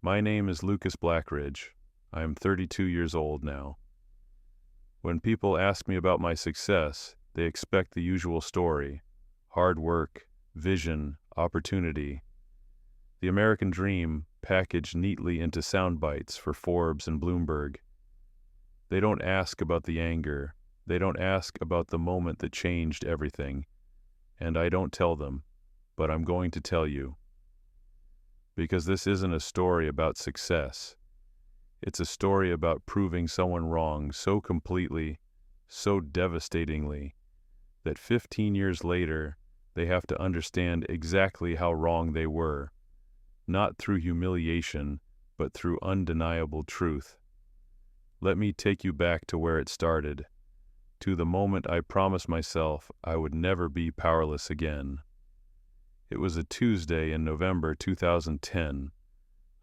My name is Lucas Blackridge. I am 32 years old now. When people ask me about my success, they expect the usual story: hard work, vision, opportunity. The American dream packaged neatly into sound bites for Forbes and Bloomberg. They don't ask about the anger. They don't ask about the moment that changed everything. And I don't tell them, but I'm going to tell you. Because this isn't a story about success. It's a story about proving someone wrong so completely, so devastatingly, that 15 years later, they have to understand exactly how wrong they were, not through humiliation, but through undeniable truth. Let me take you back to where it started, to the moment I promised myself I would never be powerless again. It was a Tuesday in November 2010.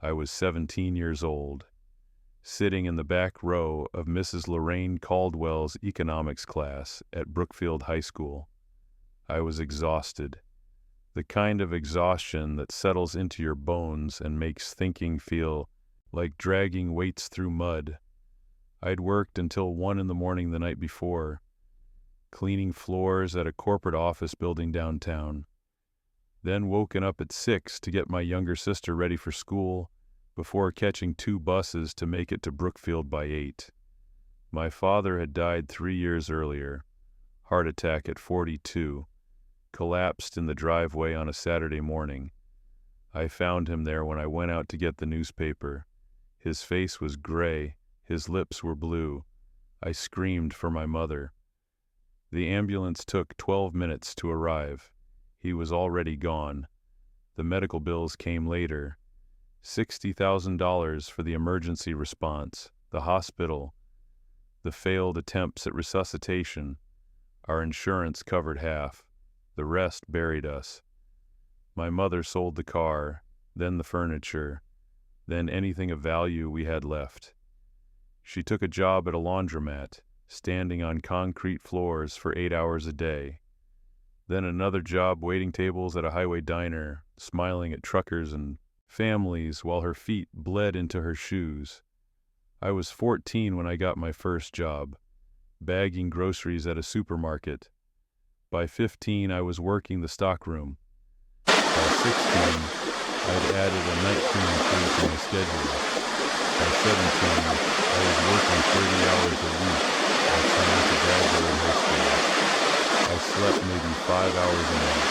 I was 17 years old, sitting in the back row of Mrs. Lorraine Caldwell's economics class at Brookfield High School. I was exhausted, the kind of exhaustion that settles into your bones and makes thinking feel like dragging weights through mud. I'd worked until 1 a.m. the night before, cleaning floors at a corporate office building downtown, then woken up at 6 to get my younger sister ready for school before catching 2 buses to make it to Brookfield by 8. My father had died 3 years earlier, heart attack at 42, collapsed in the driveway on a Saturday morning. I found him there when I went out to get the newspaper. His face was gray, his lips were blue. I screamed for my mother. The ambulance took 12 minutes to arrive. He was already gone. The medical bills came later. $60,000 for the emergency response, the hospital, the failed attempts at resuscitation. Our insurance covered half. The rest buried us. My mother sold the car, then the furniture, then anything of value we had left. She took a job at a laundromat, standing on concrete floors for 8 hours a day. Then another job waiting tables at a highway diner, smiling at truckers and families while her feet bled into her shoes. I was 14 when I got my first job, bagging groceries at a supermarket. By 15, I was working the stockroom. By 16, I'd added a night cleaning crew to my schedule. By 17, I was working 30 hours a week while trying to graduate high school. I slept maybe 5 hours a night,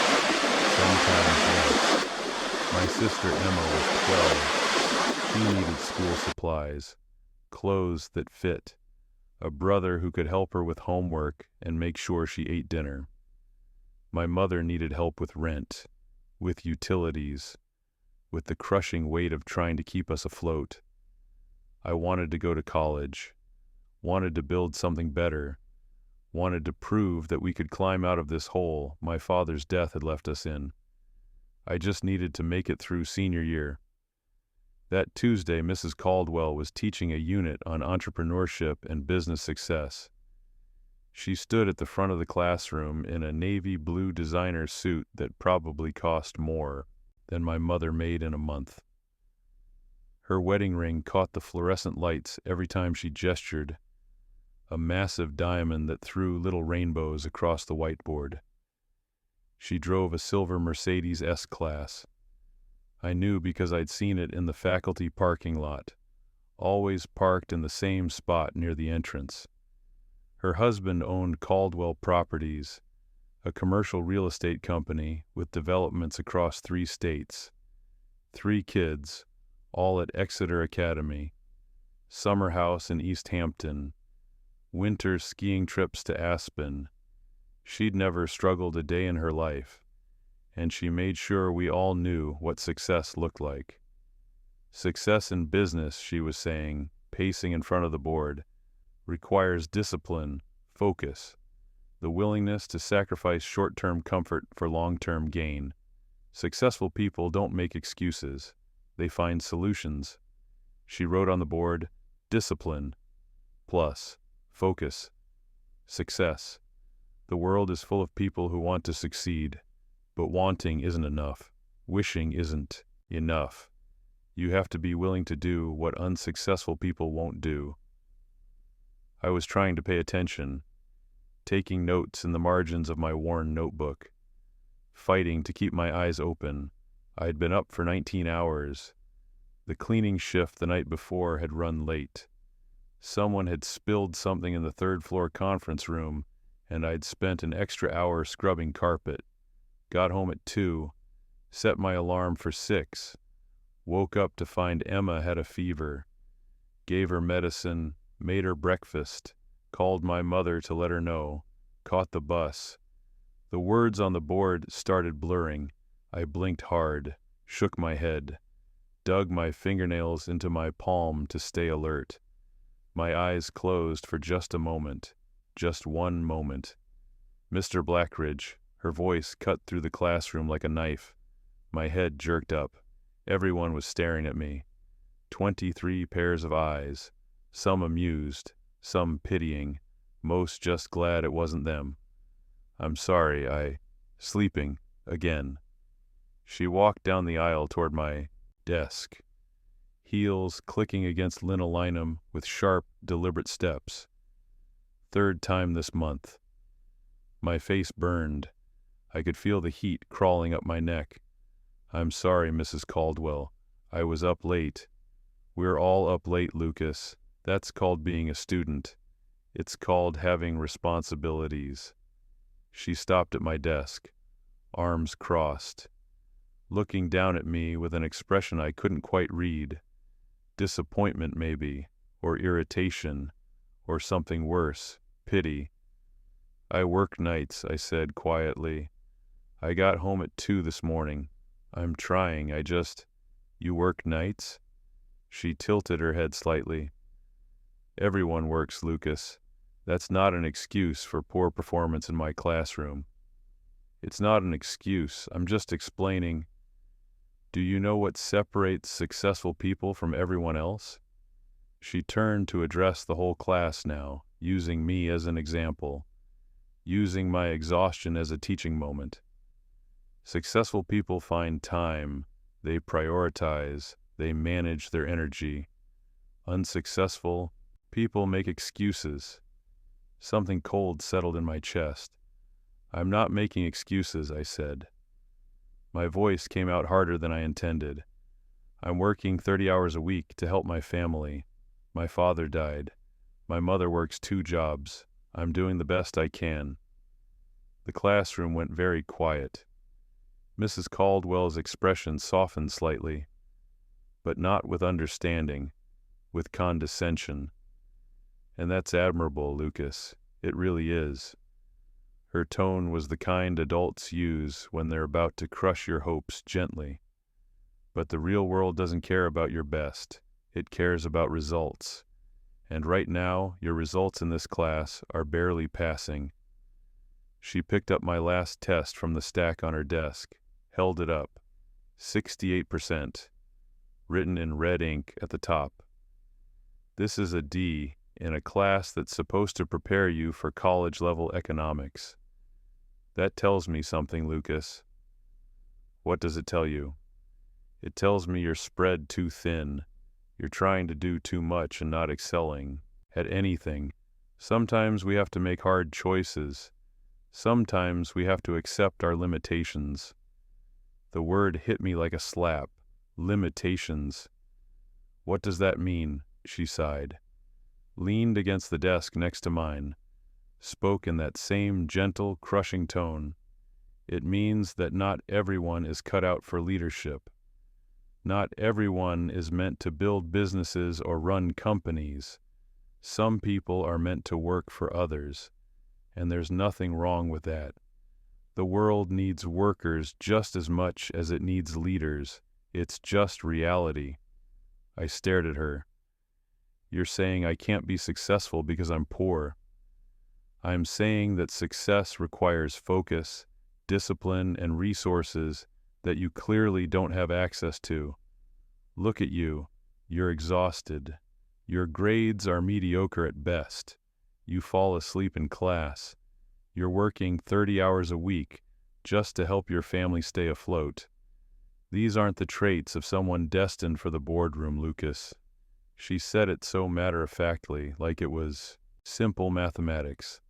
sometimes less. My sister Emma was 12. She needed school supplies, clothes that fit, a brother who could help her with homework and make sure she ate dinner. My mother needed help with rent, with utilities, with the crushing weight of trying to keep us afloat. I wanted to go to college, wanted to build something better, wanted to prove that we could climb out of this hole my father's death had left us in. I just needed to make it through senior year. That Tuesday, Mrs. Caldwell was teaching a unit on entrepreneurship and business success. She stood at the front of the classroom in a navy blue designer suit that probably cost more than my mother made in a month. Her wedding ring caught the fluorescent lights every time she gestured, a massive diamond that threw little rainbows across the whiteboard. She drove a silver Mercedes S-Class. I knew because I'd seen it in the faculty parking lot, always parked in the same spot near the entrance. Her husband owned Caldwell Properties, a commercial real estate company with developments across 3 states. 3 kids, all at Exeter Academy, summer house in East Hampton, winter skiing trips to Aspen. She'd never struggled a day in her life, and she made sure we all knew what success looked like. Success in business, she was saying, pacing in front of the board, requires discipline, focus, the willingness to sacrifice short-term comfort for long-term gain. Successful people don't make excuses. They find solutions. She wrote on the board, discipline, plus, focus, success. The world is full of people who want to succeed, but wanting isn't enough. Wishing isn't enough. You have to be willing to do what unsuccessful people won't do. I was trying to pay attention, taking notes in the margins of my worn notebook, fighting to keep my eyes open. I had been up for 19 hours. The cleaning shift the night before had run late. Someone had spilled something in the third-floor conference room, and I'd spent an extra hour scrubbing carpet. Got home at 2, set my alarm for 6, woke up to find Emma had a fever, gave her medicine, made her breakfast, called my mother to let her know, caught the bus. The words on the board started blurring. I blinked hard, shook my head, dug my fingernails into my palm to stay alert. My eyes closed for just a moment, just one moment. Mr. Blackridge, her voice cut through the classroom like a knife. My head jerked up. Everyone was staring at me. 23 pairs of eyes, some amused, some pitying, most just glad it wasn't them. I'm sorry, sleeping, again. She walked down the aisle toward my desk, heels clicking against linoleum with sharp, deliberate steps. 3rd time this month. My face burned. I could feel the heat crawling up my neck. I'm sorry, Mrs. Caldwell. I was up late. We're all up late, Lucas. That's called being a student. It's called having responsibilities. She stopped at my desk, arms crossed, looking down at me with an expression I couldn't quite read. Disappointment, maybe, or irritation, or something worse, pity. I work nights, I said quietly. I got home at 2 this morning. I'm trying, You work nights? She tilted her head slightly. Everyone works, Lucas. That's not an excuse for poor performance in my classroom. It's not an excuse, I'm just explaining. Do you know what separates successful people from everyone else? She turned to address the whole class now, using me as an example, using my exhaustion as a teaching moment. Successful people find time, they prioritize, they manage their energy. Unsuccessful people make excuses. Something cold settled in my chest. I'm not making excuses, I said. My voice came out harder than I intended. I'm working 30 hours a week to help my family. My father died. My mother works 2 jobs. I'm doing the best I can. The classroom went very quiet. Mrs. Caldwell's expression softened slightly, but not with understanding, with condescension. And that's admirable, Lucas. It really is. Her tone was the kind adults use when they're about to crush your hopes gently. But the real world doesn't care about your best. It cares about results. And right now, your results in this class are barely passing. She picked up my last test from the stack on her desk, held it up. 68%, written in red ink at the top. This is a D in a class that's supposed to prepare you for college-level economics. That tells me something, Lucas. What does it tell you? It tells me you're spread too thin. You're trying to do too much and not excelling at anything. Sometimes we have to make hard choices. Sometimes we have to accept our limitations. The word hit me like a slap. Limitations. What does that mean? She sighed, leaned against the desk next to mine, spoke in that same gentle, crushing tone. It means that not everyone is cut out for leadership. Not everyone is meant to build businesses or run companies. Some people are meant to work for others, and there's nothing wrong with that. The world needs workers just as much as it needs leaders. It's just reality. I stared at her. You're saying I can't be successful because I'm poor. I'm saying that success requires focus, discipline, and resources that you clearly don't have access to. Look at you. You're exhausted. Your grades are mediocre at best. You fall asleep in class. You're working 30 hours a week just to help your family stay afloat. These aren't the traits of someone destined for the boardroom, Lucas. She said it so matter-of-factly, like it was simple mathematics.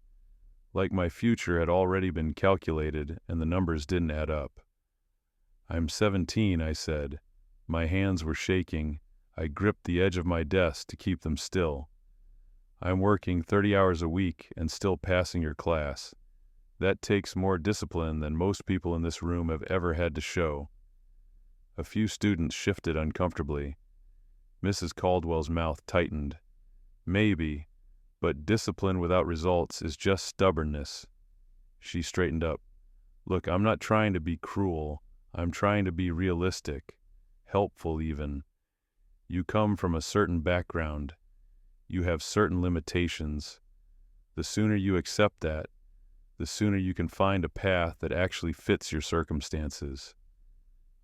Like my future had already been calculated and the numbers didn't add up. "I'm 17, I said. My hands were shaking. I gripped the edge of my desk to keep them still. "I'm working 30 hours a week and still passing your class. That takes more discipline than most people in this room have ever had to show." A few students shifted uncomfortably. Mrs. Caldwell's mouth tightened. "Maybe, but discipline without results is just stubbornness." She straightened up. "Look, I'm not trying to be cruel. I'm trying to be realistic, helpful even. You come from a certain background. You have certain limitations. The sooner you accept that, the sooner you can find a path that actually fits your circumstances."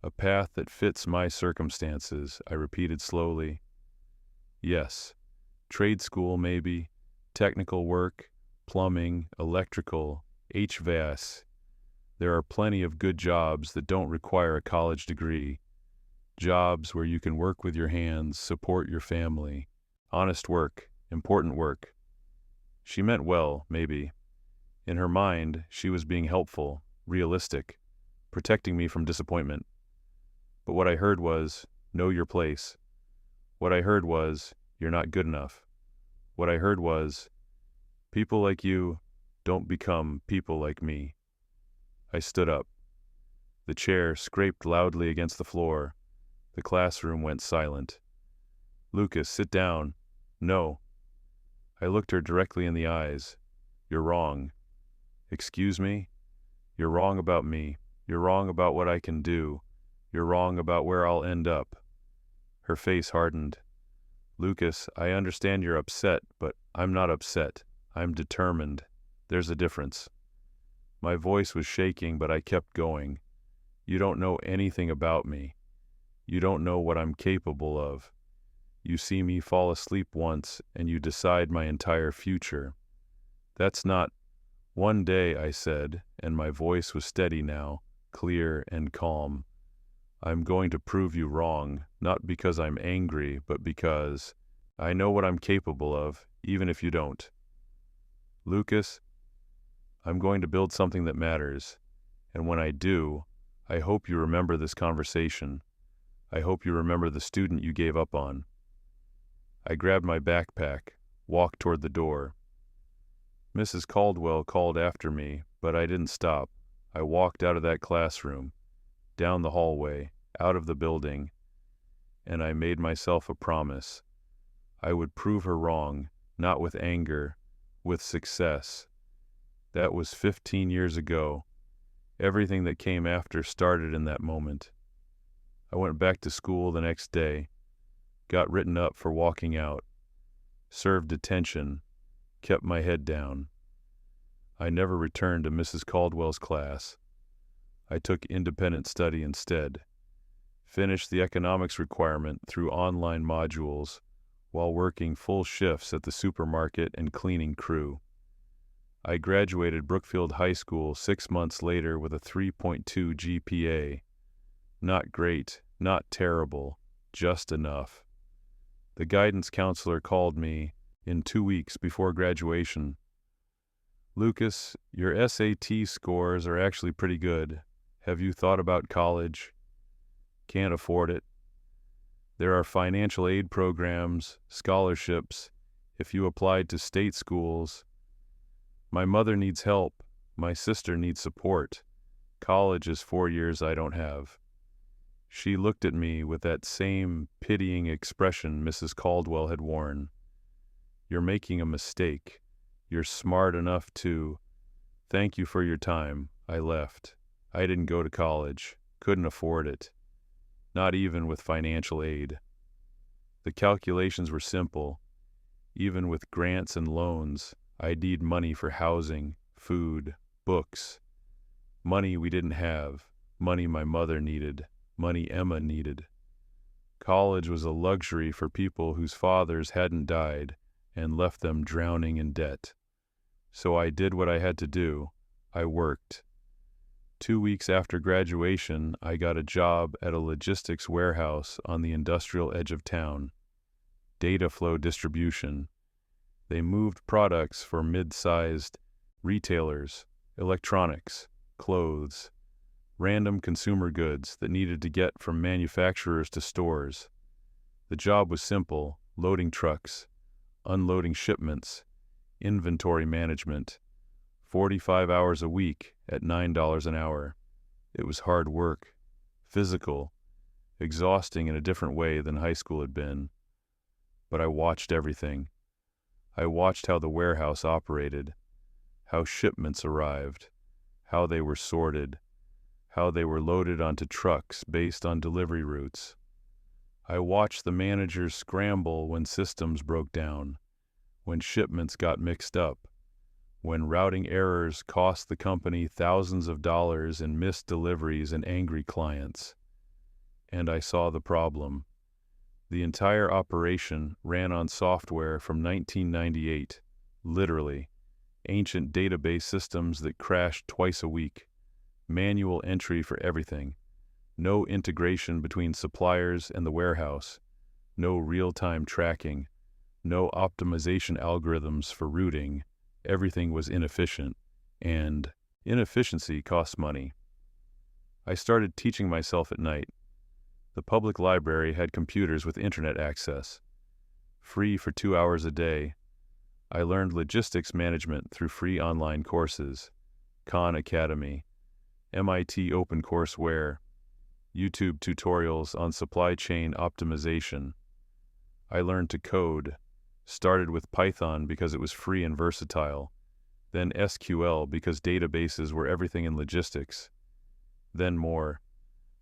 "A path that fits my circumstances," I repeated slowly. "Yes, trade school maybe, technical work, plumbing, electrical, HVAC. There are plenty of good jobs that don't require a college degree. Jobs where you can work with your hands, support your family. Honest work, important work." She meant well, maybe. In her mind, she was being helpful, realistic, protecting me from disappointment. But what I heard was, "Know your place." What I heard was, "You're not good enough." What I heard was, "People like you don't become people like me." I stood up. The chair scraped loudly against the floor. The classroom went silent. "Lucas, sit down." "No." I looked her directly in the eyes. "You're wrong." "Excuse me?" "You're wrong about me. You're wrong about what I can do. You're wrong about where I'll end up." Her face hardened. "Lucas, I understand you're upset, but I'm not upset. I'm determined. There's a difference." My voice was shaking, but I kept going. "You don't know anything about me. You don't know what I'm capable of. You see me fall asleep once, and you decide my entire future. That's not—" "One day," I said, and my voice was steady now, clear and calm, "I'm going to prove you wrong, not because I'm angry, but because I know what I'm capable of, even if you don't. Lucas, I'm going to build something that matters, and when I do, I hope you remember this conversation. I hope you remember the student you gave up on." I grabbed my backpack, walked toward the door. Mrs. Caldwell called after me, but I didn't stop. I walked out of that classroom, down the hallway, out of the building, and I made myself a promise. I would prove her wrong, not with anger, with success. That was 15 years ago. Everything that came after started in that moment. I went back to school the next day, got written up for walking out, served detention, kept my head down. I never returned to Mrs. Caldwell's class. I took independent study instead. Finished the economics requirement through online modules while working full shifts at the supermarket and cleaning crew. I graduated Brookfield High School 6 months later with a 3.2 GPA. Not great, not terrible, just enough. The guidance counselor called me in 2 weeks before graduation. "Lucas, your SAT scores are actually pretty good. Have you thought about college?" "Can't afford it." "There are financial aid programs, scholarships, if you applied to state schools." "My mother needs help. My sister needs support. College is 4 years I don't have." She looked at me with that same pitying expression Mrs. Caldwell had worn. "You're making a mistake. You're smart enough to—" "Thank you for your time." I left. I didn't go to college. Couldn't afford it. Not even with financial aid. The calculations were simple. Even with grants and loans, I'd need money for housing, food, books. Money we didn't have. Money my mother needed. Money Emma needed. College was a luxury for people whose fathers hadn't died and left them drowning in debt. So I did what I had to do. I worked. 2 weeks after graduation, I got a job at a logistics warehouse on the industrial edge of town. Data flow distribution. They moved products for mid-sized retailers, electronics, clothes, random consumer goods that needed to get from manufacturers to stores. The job was simple: loading trucks, unloading shipments, inventory management. 45 hours a week at $9 an hour. It was hard work, physical, exhausting in a different way than high school had been. But I watched everything. I watched how the warehouse operated, how shipments arrived, how they were sorted, how they were loaded onto trucks based on delivery routes. I watched the managers scramble when systems broke down, when shipments got mixed up, when routing errors cost the company thousands of dollars in missed deliveries and angry clients. And I saw the problem. The entire operation ran on software from 1998, literally. Ancient database systems that crashed twice a week. Manual entry for everything. No integration between suppliers and the warehouse. No real-time tracking. No optimization algorithms for routing. Everything was inefficient, and inefficiency costs money. I started teaching myself at night. The public library had computers with internet access. Free for 2 hours a day. I learned logistics management through free online courses, Khan Academy, MIT OpenCourseWare, YouTube tutorials on supply chain optimization. I learned to code. Started with Python because it was free and versatile, then SQL because databases were everything in logistics, then more.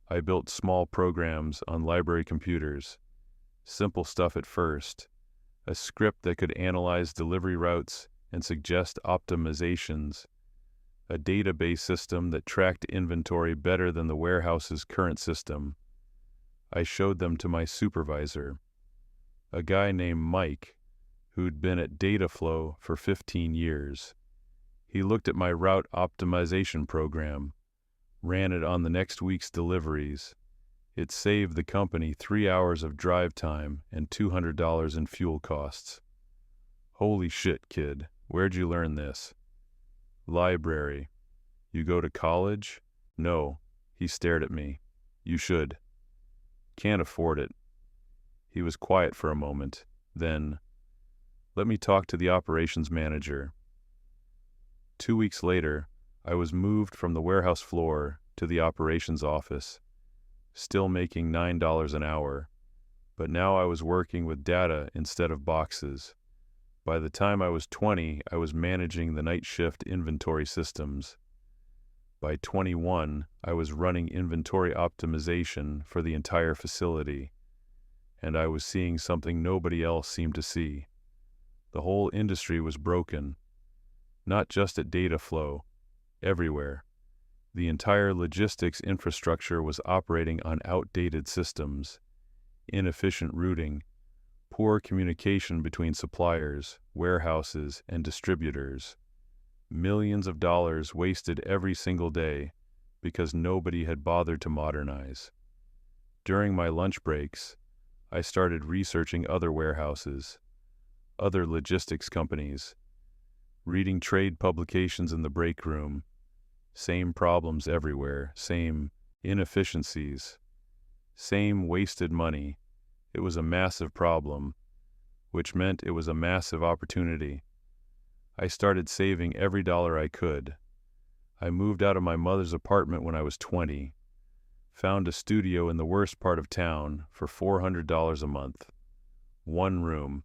I built small programs on library computers, simple stuff at first, a script that could analyze delivery routes and suggest optimizations, a database system that tracked inventory better than the warehouse's current system. I showed them to my supervisor, a guy named Mike, who'd been at Dataflow for 15 years. He looked at my route optimization program, ran it on the next week's deliveries. It saved the company 3 hours of drive time and $200 in fuel costs. Holy shit, kid, where'd you learn this? Library. You go to college? No, he stared at me. You should. Can't afford it. He was quiet for a moment, then, let me talk to the operations manager. 2 weeks later, I was moved from the warehouse floor to the operations office, still making $9 an hour, but now I was working with data instead of boxes. By the time I was 20, I was managing the night shift inventory systems. By 21, I was running inventory optimization for the entire facility, and I was seeing something nobody else seemed to see. The whole industry was broken, not just at Dataflow, everywhere. The entire logistics infrastructure was operating on outdated systems, inefficient routing, poor communication between suppliers, warehouses, and distributors. Millions of dollars wasted every single day because nobody had bothered to modernize. During my lunch breaks, I started researching other warehouses, other logistics companies, reading trade publications in the break room. Same problems everywhere, same inefficiencies, same wasted money. It was a massive problem, which meant it was a massive opportunity. I started saving every dollar I could. I moved out of my mother's apartment when I was 20, found a studio in the worst part of town for $400 a month. One room,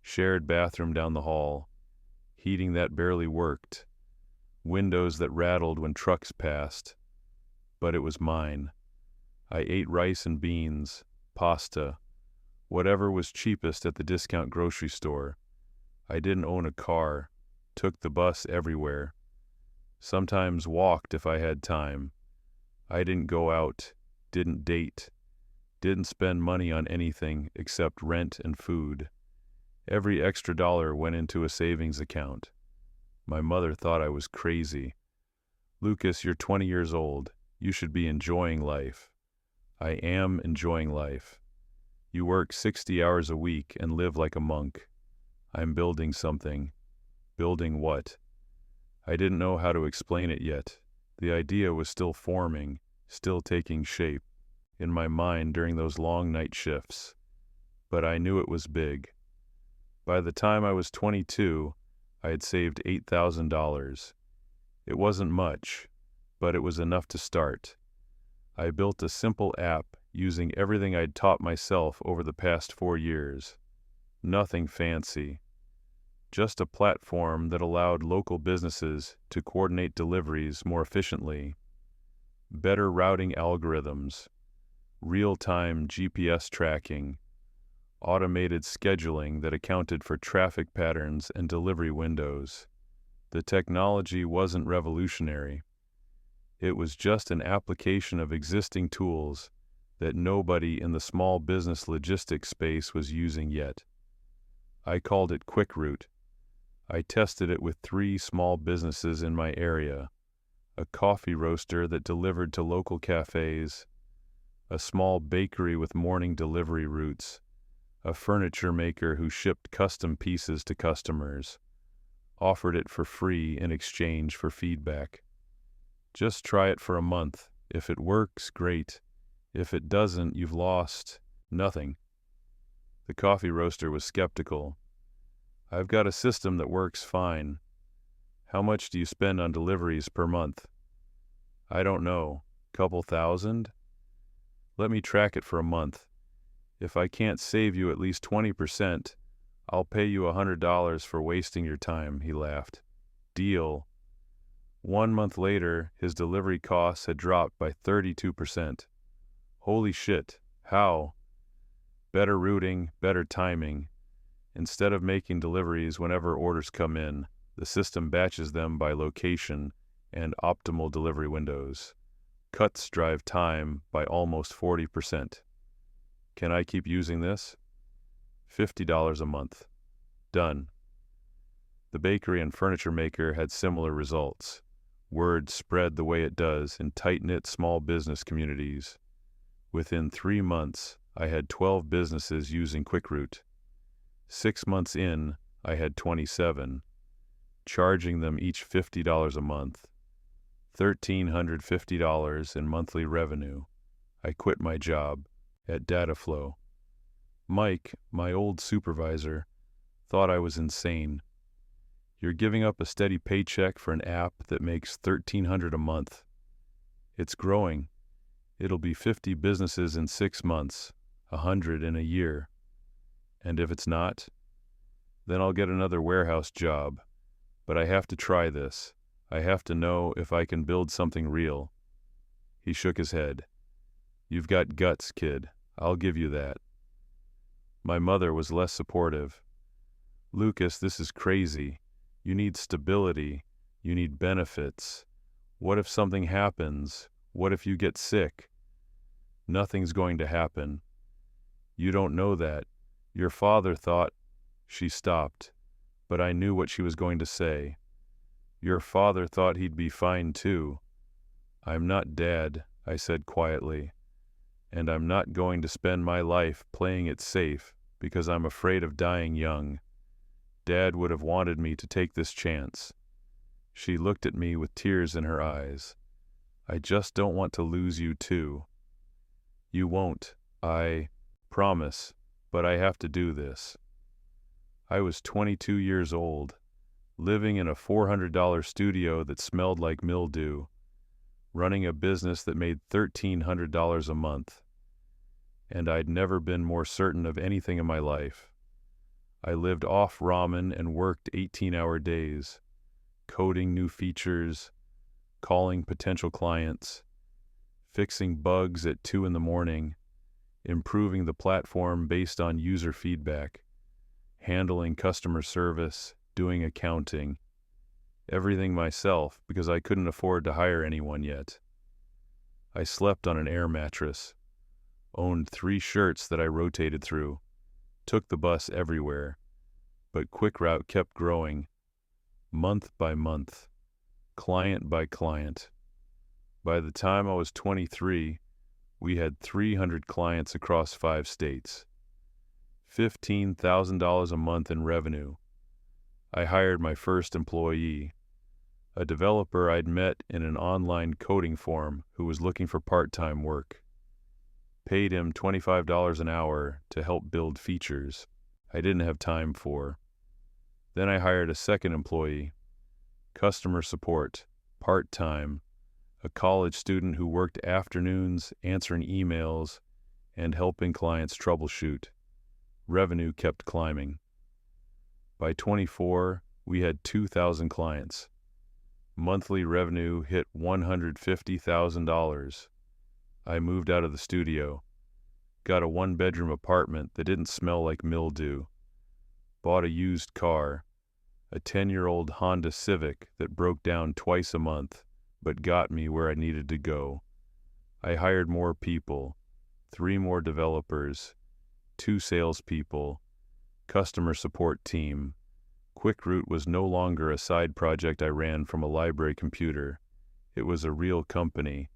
shared bathroom down the hall, heating that barely worked, windows that rattled when trucks passed. But it was mine. I ate rice and beans, pasta, whatever was cheapest at the discount grocery store. I didn't own a car, took the bus everywhere. Sometimes walked if I had time. I didn't go out, didn't date, didn't spend money on anything except rent and food. Every extra dollar went into a savings account. My mother thought I was crazy. Lucas, you're 20 years old. You should be enjoying life. I am enjoying life. You work 60 hours a week and live like a monk. I'm building something. Building what? I didn't know how to explain it yet. The idea was still forming, still taking shape in my mind during those long night shifts. But I knew it was big. By the time I was 22, I had saved $8,000. It wasn't much, but it was enough to start. I built a simple app using everything I'd taught myself over the past 4 years. Nothing fancy. Just a platform that allowed local businesses to coordinate deliveries more efficiently. Better routing algorithms, real-time GPS tracking, automated scheduling that accounted for traffic patterns and delivery windows. The technology wasn't revolutionary. It was just an application of existing tools that nobody in the small business logistics space was using yet. I called it Quick Route. I tested it with 3 small businesses in my area: a coffee roaster that delivered to local cafes, a small bakery with morning delivery routes, a furniture maker who shipped custom pieces to customers, offered it for free in exchange for feedback. Just try it for a month. If it works, great. If it doesn't, you've lost nothing. The coffee roaster was skeptical. I've got a system that works fine. How much do you spend on deliveries per month? I don't know. Couple thousand? Let me track it for a month. If I can't save you at least 20%, I'll pay you $100 for wasting your time, he laughed. Deal. 1 month later, his delivery costs had dropped by 32%. Holy shit, how? Better routing, better timing. Instead of making deliveries whenever orders come in, the system batches them by location and optimal delivery windows. Cuts drive time by almost 40%. Can I keep using this? $50 a month. Done. The bakery and furniture maker had similar results. Word spread the way it does in tight-knit small business communities. Within 3 months, I had 12 businesses using QuickRoute. 6 months in, I had 27, charging them each $50 a month. $1,350 in monthly revenue. I quit my job at Dataflow. Mike, my old supervisor, thought I was insane. You're giving up a steady paycheck for an app that makes $1,300 a month. It's growing. It'll be 50 businesses in 6 months, 100 in a year. And if it's not, then I'll get another warehouse job. But I have to try this. I have to know if I can build something real. He shook his head. You've got guts, kid. I'll give you that. My mother was less supportive. Lucas, this is crazy. You need stability. You need benefits. What if something happens? What if you get sick? Nothing's going to happen. You don't know that. Your father thought... She stopped, but I knew what she was going to say. Your father thought he'd be fine too. I'm not Dad, I said quietly, and I'm not going to spend my life playing it safe because I'm afraid of dying young. Dad would have wanted me to take this chance. She looked at me with tears in her eyes. I just don't want to lose you too. You won't, I promise, but I have to do this. I was 22 years old, living in a $400 studio that smelled like mildew, running a business that made $1,300 a month. And I'd never been more certain of anything in my life. I lived off ramen and worked 18-hour days, coding new features, calling potential clients, fixing bugs at 2 a.m, improving the platform based on user feedback, handling customer service, doing accounting, everything myself because I couldn't afford to hire anyone yet. I slept on an air mattress, owned 3 shirts that I rotated through, took the bus everywhere, but QuickRoute kept growing, month by month. client by client. By the time I was 23, we had 300 clients across 5 states. $15,000 a month in revenue. I hired my first employee, a developer I'd met in an online coding forum who was looking for part-time work. Paid him $25 an hour to help build features I didn't have time for. Then I hired a second employee, customer support, part-time, a college student who worked afternoons answering emails and helping clients troubleshoot. Revenue kept climbing. By 24, we had 2,000 clients. Monthly revenue hit $150,000. I moved out of the studio, got a 1-bedroom apartment that didn't smell like mildew, bought a used car, a 10-year-old Honda Civic that broke down twice a month, but got me where I needed to go. I hired more people, 3 more developers, 2 salespeople, customer support team. QuickRoute was no longer a side project I ran from a library computer. It was a real company,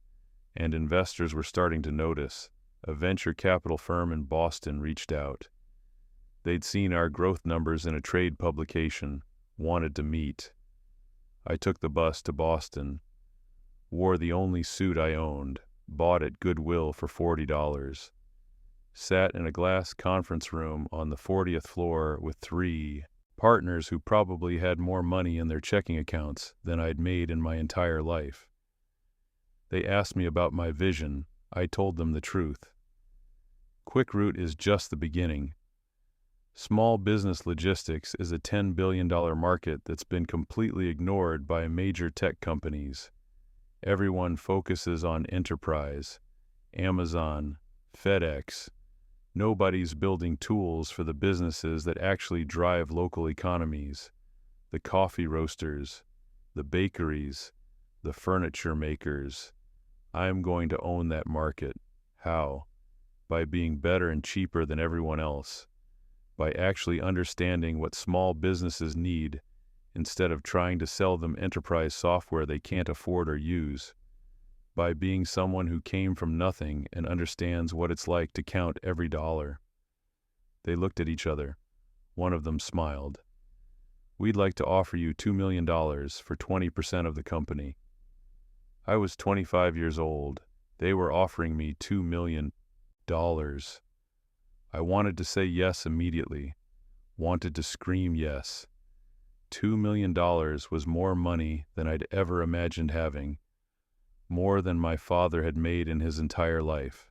and investors were starting to notice. A venture capital firm in Boston reached out. They'd seen our growth numbers in a trade publication, wanted to meet. I took the bus to Boston, wore the only suit I owned, bought at Goodwill for $40, sat in a glass conference room on the 40th floor with 3 partners who probably had more money in their checking accounts than I'd made in my entire life. They asked me about my vision. I told them the truth. QuickRoute is just the beginning. Small business logistics is a $10 billion market that's been completely ignored by major tech companies. Everyone focuses on enterprise, Amazon, FedEx. Nobody's building tools for the businesses that actually drive local economies. The coffee roasters, the bakeries, the furniture makers. I'm going to own that market. How? By being better and cheaper than everyone else. By actually understanding what small businesses need instead of trying to sell them enterprise software they can't afford or use. By being someone who came from nothing and understands what it's like to count every dollar. They looked at each other. One of them smiled. We'd like to offer you $2 million for 20% of the company. I was 25 years old. They were offering me $2 million. I wanted to say yes immediately. Wanted to scream yes. $2 million was more money than I'd ever imagined having. More than my father had made in his entire life.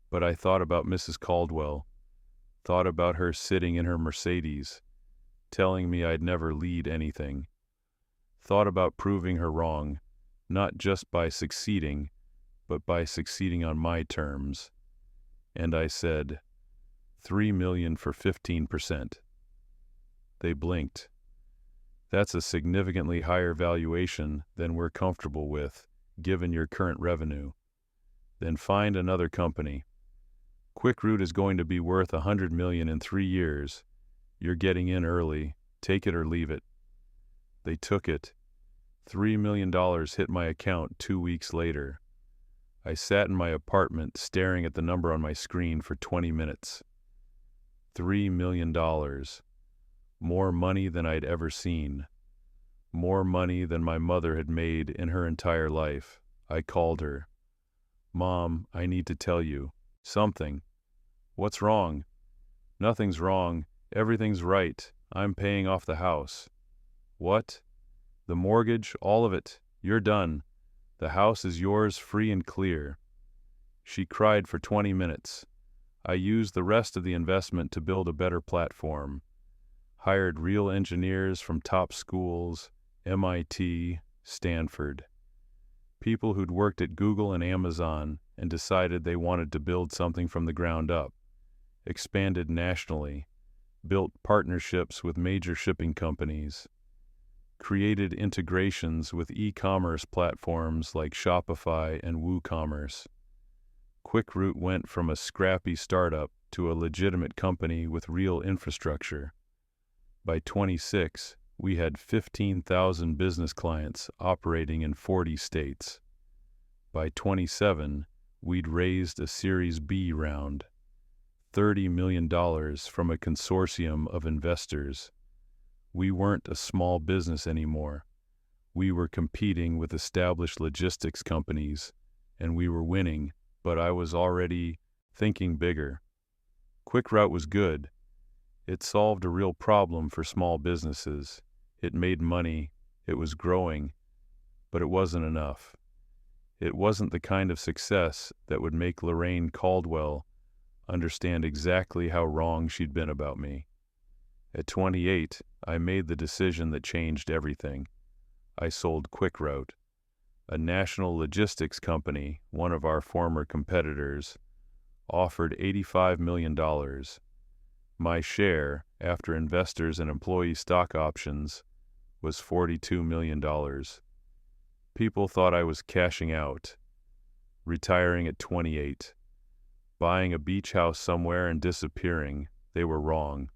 But I thought about Mrs. Caldwell, thought about her sitting in her Mercedes, telling me I'd never lead anything. Thought about proving her wrong, not just by succeeding, but by succeeding on my terms. And I said, $3 million for 15%. They blinked. That's a significantly higher valuation than we're comfortable with, given your current revenue. Then find another company. QuickRoute is going to be worth $100 million in 3 years. You're getting in early. Take it or leave it. They took it. $3 million hit my account 2 weeks later. I sat in my apartment staring at the number on my screen for 20 minutes. $3 million. More money than I'd ever seen. More money than my mother had made in her entire life. I called her. Mom, I need to tell you something. What's wrong? Nothing's wrong. Everything's right. I'm paying off the house. What? The mortgage, all of it. You're done. The house is yours free and clear. She cried for 20 minutes. I used the rest of the investment to build a better platform. Hired real engineers from top schools, MIT, Stanford. People who'd worked at Google and Amazon and decided they wanted to build something from the ground up. Expanded nationally. Built partnerships with major shipping companies. Created integrations with e-commerce platforms like Shopify and WooCommerce. QuickRoute went from a scrappy startup to a legitimate company with real infrastructure. By 26, we had 15,000 business clients operating in 40 states. By 27, we'd raised a Series B round, $30 million from a consortium of investors. We weren't a small business anymore. We were competing with established logistics companies, and we were winning, but I was already thinking bigger. QuickRoute was good. It solved a real problem for small businesses. It made money, it was growing, but it wasn't enough. It wasn't the kind of success that would make Lorraine Caldwell understand exactly how wrong she'd been about me. At 28, I made the decision that changed everything. I sold QuickRoute, a national logistics company, one of our former competitors, offered $85 million. My share, after investors and employee stock options, was $42 million. People thought I was cashing out, retiring at 28, buying a beach house somewhere and disappearing. They were wrong.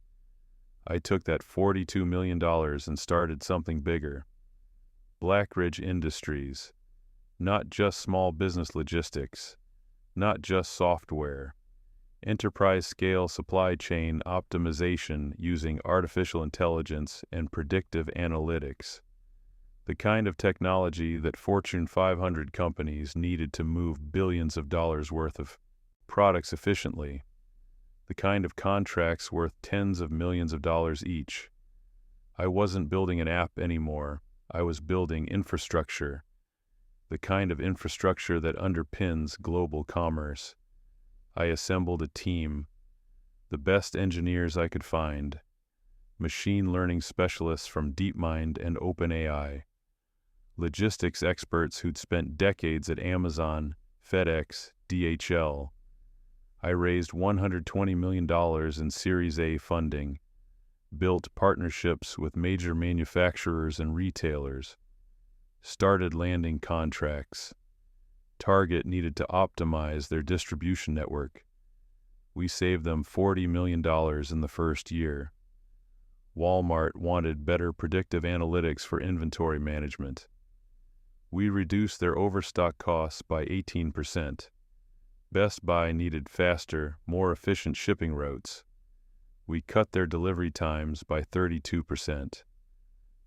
I took that $42 million and started something bigger. Blackridge Industries, not just small business logistics, not just software, enterprise-scale supply chain optimization using artificial intelligence and predictive analytics, the kind of technology that Fortune 500 companies needed to move billions of dollars worth of products efficiently, the kind of contracts worth tens of millions of dollars each. I wasn't building an app anymore. I was building infrastructure, the kind of infrastructure that underpins global commerce. I assembled a team, the best engineers I could find, machine learning specialists from DeepMind and OpenAI, logistics experts who'd spent decades at Amazon, FedEx, DHL. I raised $120 million in Series A funding, built partnerships with major manufacturers and retailers, started landing contracts. Target needed to optimize their distribution network. We saved them $40 million in the first year. Walmart wanted better predictive analytics for inventory management. We reduced their overstock costs by 18%. Best Buy needed faster, more efficient shipping routes. We cut their delivery times by 32%.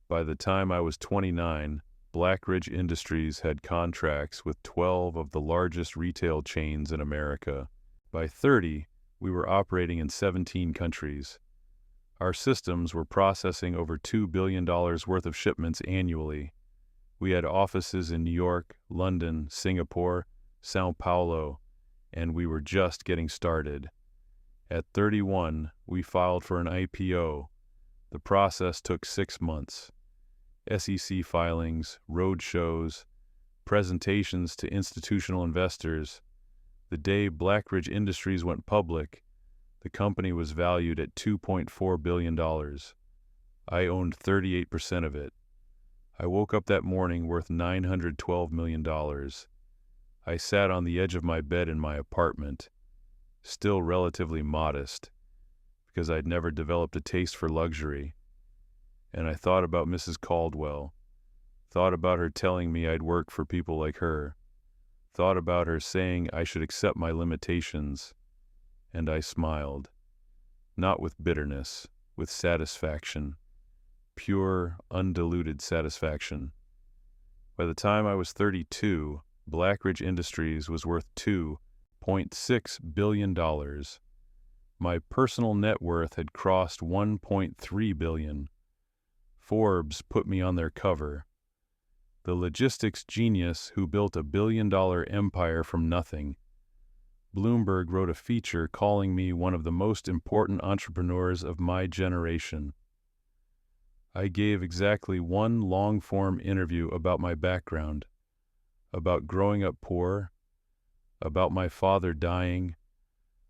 By the time I was 29, Blackridge Industries had contracts with 12 of the largest retail chains in America. By 30, we were operating in 17 countries. Our systems were processing over $2 billion worth of shipments annually. We had offices in New York, London, Singapore, Sao Paulo, and we were just getting started. At 31, we filed for an IPO. The process took 6 months. SEC filings, road shows, presentations to institutional investors. The day Blackridge Industries went public, the company was valued at $2.4 billion. I owned 38% of it. I woke up that morning worth $912 million. I sat on the edge of my bed in my apartment, still relatively modest, because I'd never developed a taste for luxury. And I thought about Mrs. Caldwell, thought about her telling me I'd work for people like her, thought about her saying I should accept my limitations, and I smiled, not with bitterness, with satisfaction, pure, undiluted satisfaction. By the time I was 32, Blackridge Industries was worth $2.6 billion. My personal net worth had crossed $1.3 billion. Forbes put me on their cover. The logistics genius who built a billion-dollar empire from nothing. Bloomberg wrote a feature calling me one of the most important entrepreneurs of my generation. I gave exactly one long-form interview about my background, about growing up poor, about my father dying,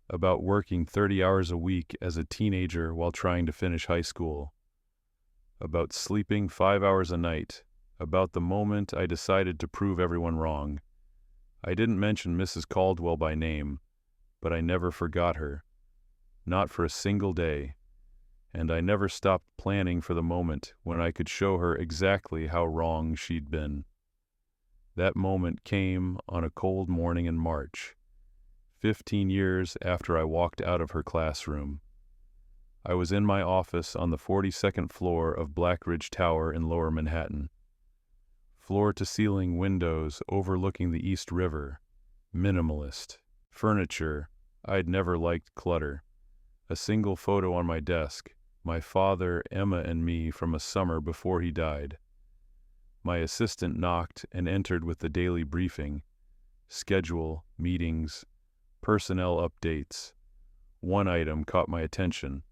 about working 30 hours a week as a teenager while trying to finish high school, about sleeping 5 hours a night, about the moment I decided to prove everyone wrong. I didn't mention Mrs. Caldwell by name, but I never forgot her, not for a single day. and I never stopped planning for the moment when I could show her exactly how wrong she'd been. That moment came on a cold morning in March, 15 years after I walked out of her classroom. I was in my office on the 42nd floor of Black Ridge Tower in Lower Manhattan. Floor-to-ceiling windows overlooking the East River. Minimalist. Furniture. I'd never liked clutter. A single photo on my desk, my father, Emma, and me from a summer before he died. My assistant knocked and entered with the daily briefing. Schedule, meetings, personnel updates. One item caught my attention.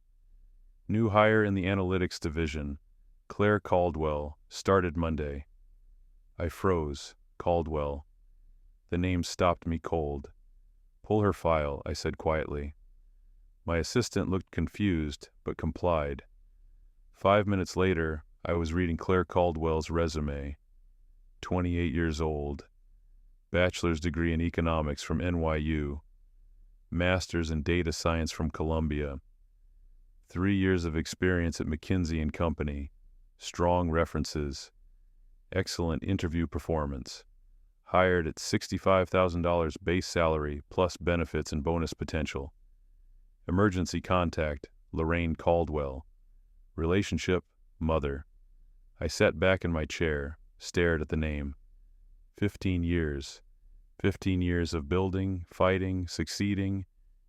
New hire in the analytics division, Claire Caldwell, started Monday. I froze. Caldwell. The name stopped me cold. Pull her file, I said quietly. My assistant looked confused, but complied. 5 minutes later, I was reading Claire Caldwell's resume. 28 years old. Bachelor's degree in economics from NYU. Master's in data science from Columbia. 3 years of experience at McKinsey & Company. Strong references. Excellent interview performance. Hired at $65,000 base salary plus benefits and bonus potential. Emergency contact, Lorraine Caldwell. Relationship, mother. I sat back in my chair, stared at the name. 15 years. 15 years of building, fighting, succeeding,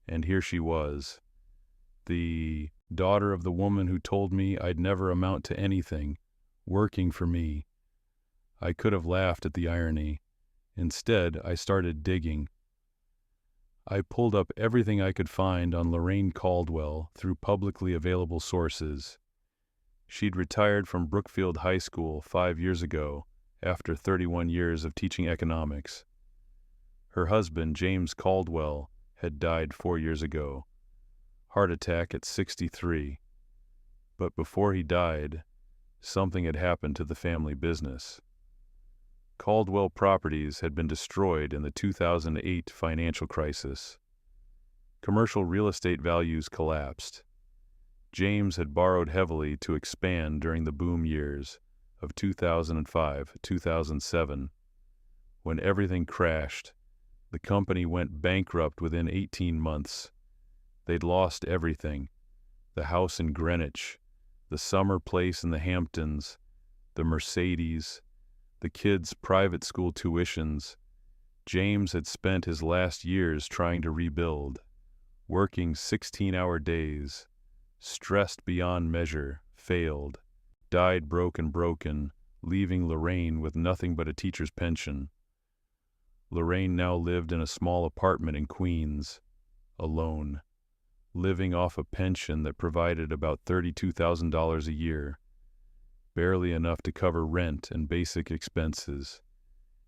and here she was. The daughter of the woman who told me I'd never amount to anything, working for me. I could have laughed at the irony. Instead, I started digging. I pulled up everything I could find on Lorraine Caldwell through publicly available sources. She'd retired from Brookfield High School 5 years ago after 31 years of teaching economics. Her husband, James Caldwell, had died 4 years ago. Heart attack at 63. But before he died, something had happened to the family business. Caldwell Properties had been destroyed in the 2008 financial crisis. Commercial real estate values collapsed. James had borrowed heavily to expand during the boom years of 2005-2007. When everything crashed, the company went bankrupt within 18 months. They'd lost everything: the house in Greenwich, the summer place in the Hamptons, the Mercedes, the kids' private school tuitions. James had spent his last years trying to rebuild, working 16-hour days, stressed beyond measure, failed, died broken, leaving Lorraine with nothing but a teacher's pension. Lorraine now lived in a small apartment in Queens, alone, living off a pension that provided about $32,000 a year, barely enough to cover rent and basic expenses,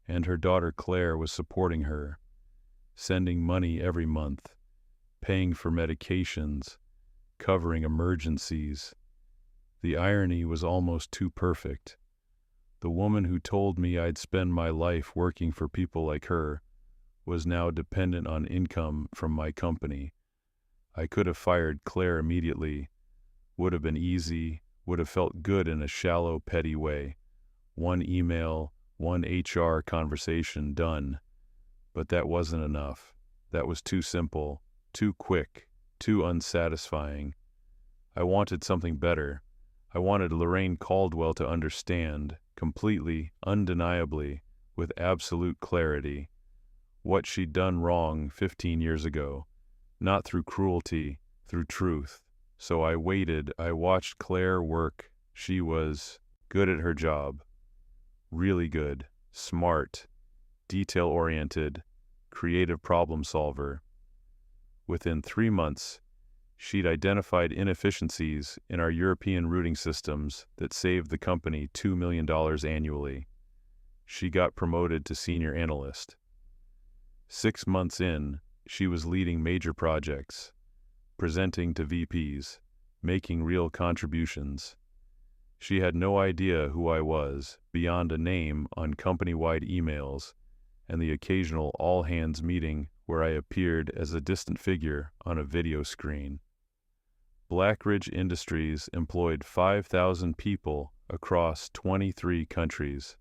and her daughter Claire was supporting her, sending money every month, paying for medications, covering emergencies. The irony was almost too perfect. The woman who told me I'd spend my life working for people like her was now dependent on income from my company. I could have fired Claire immediately. Would have been easy, would have felt good in a shallow, petty way. One email, one HR conversation, done. But that wasn't enough. That was too simple, too quick, too unsatisfying. I wanted something better. I wanted Lorraine Caldwell to understand, completely, undeniably, with absolute clarity, what she'd done wrong 15 years ago, not through cruelty, through truth. So I waited. I watched Claire work. She was good at her job, really good, smart, detail-oriented, creative problem solver. Within 3 months, she'd identified inefficiencies in our European routing systems that saved the company $2 million annually. She got promoted to senior analyst. 6 months in, she was leading major projects, presenting to VPs, making real contributions. She had no idea who I was, beyond a name on company-wide emails and the occasional all-hands meeting where I appeared as a distant figure on a video screen. Blackridge Industries employed 5,000 people across 23 countries.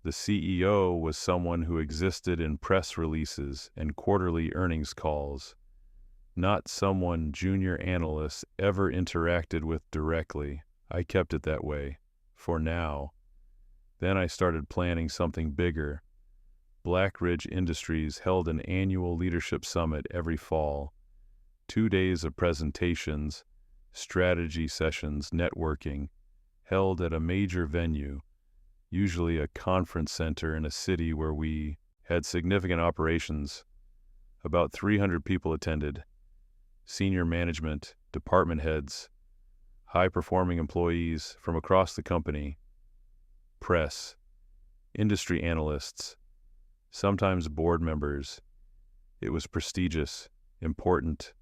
The CEO was someone who existed in press releases and quarterly earnings calls, not someone junior analysts ever interacted with directly. I kept it that way, for now. Then I started planning something bigger. Blackridge Industries held an annual leadership summit every fall. 2 days of presentations, strategy sessions, networking, held at a major venue, usually a conference center in a city where we had significant operations. About 300 people attended. Senior management, department heads, high-performing employees from across the company, press, industry analysts, sometimes board members. It was prestigious, important,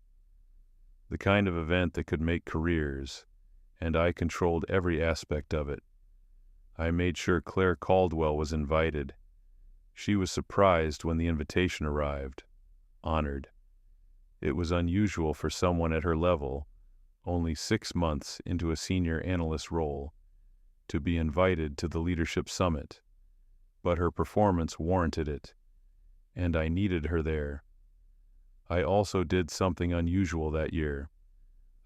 the kind of event that could make careers, and I controlled every aspect of it. I made sure Claire Caldwell was invited. She was surprised when the invitation arrived, honored. It was unusual for someone at her level, only 6 months into a senior analyst role, to be invited to the leadership summit. But her performance warranted it, and I needed her there. I also did something unusual that year.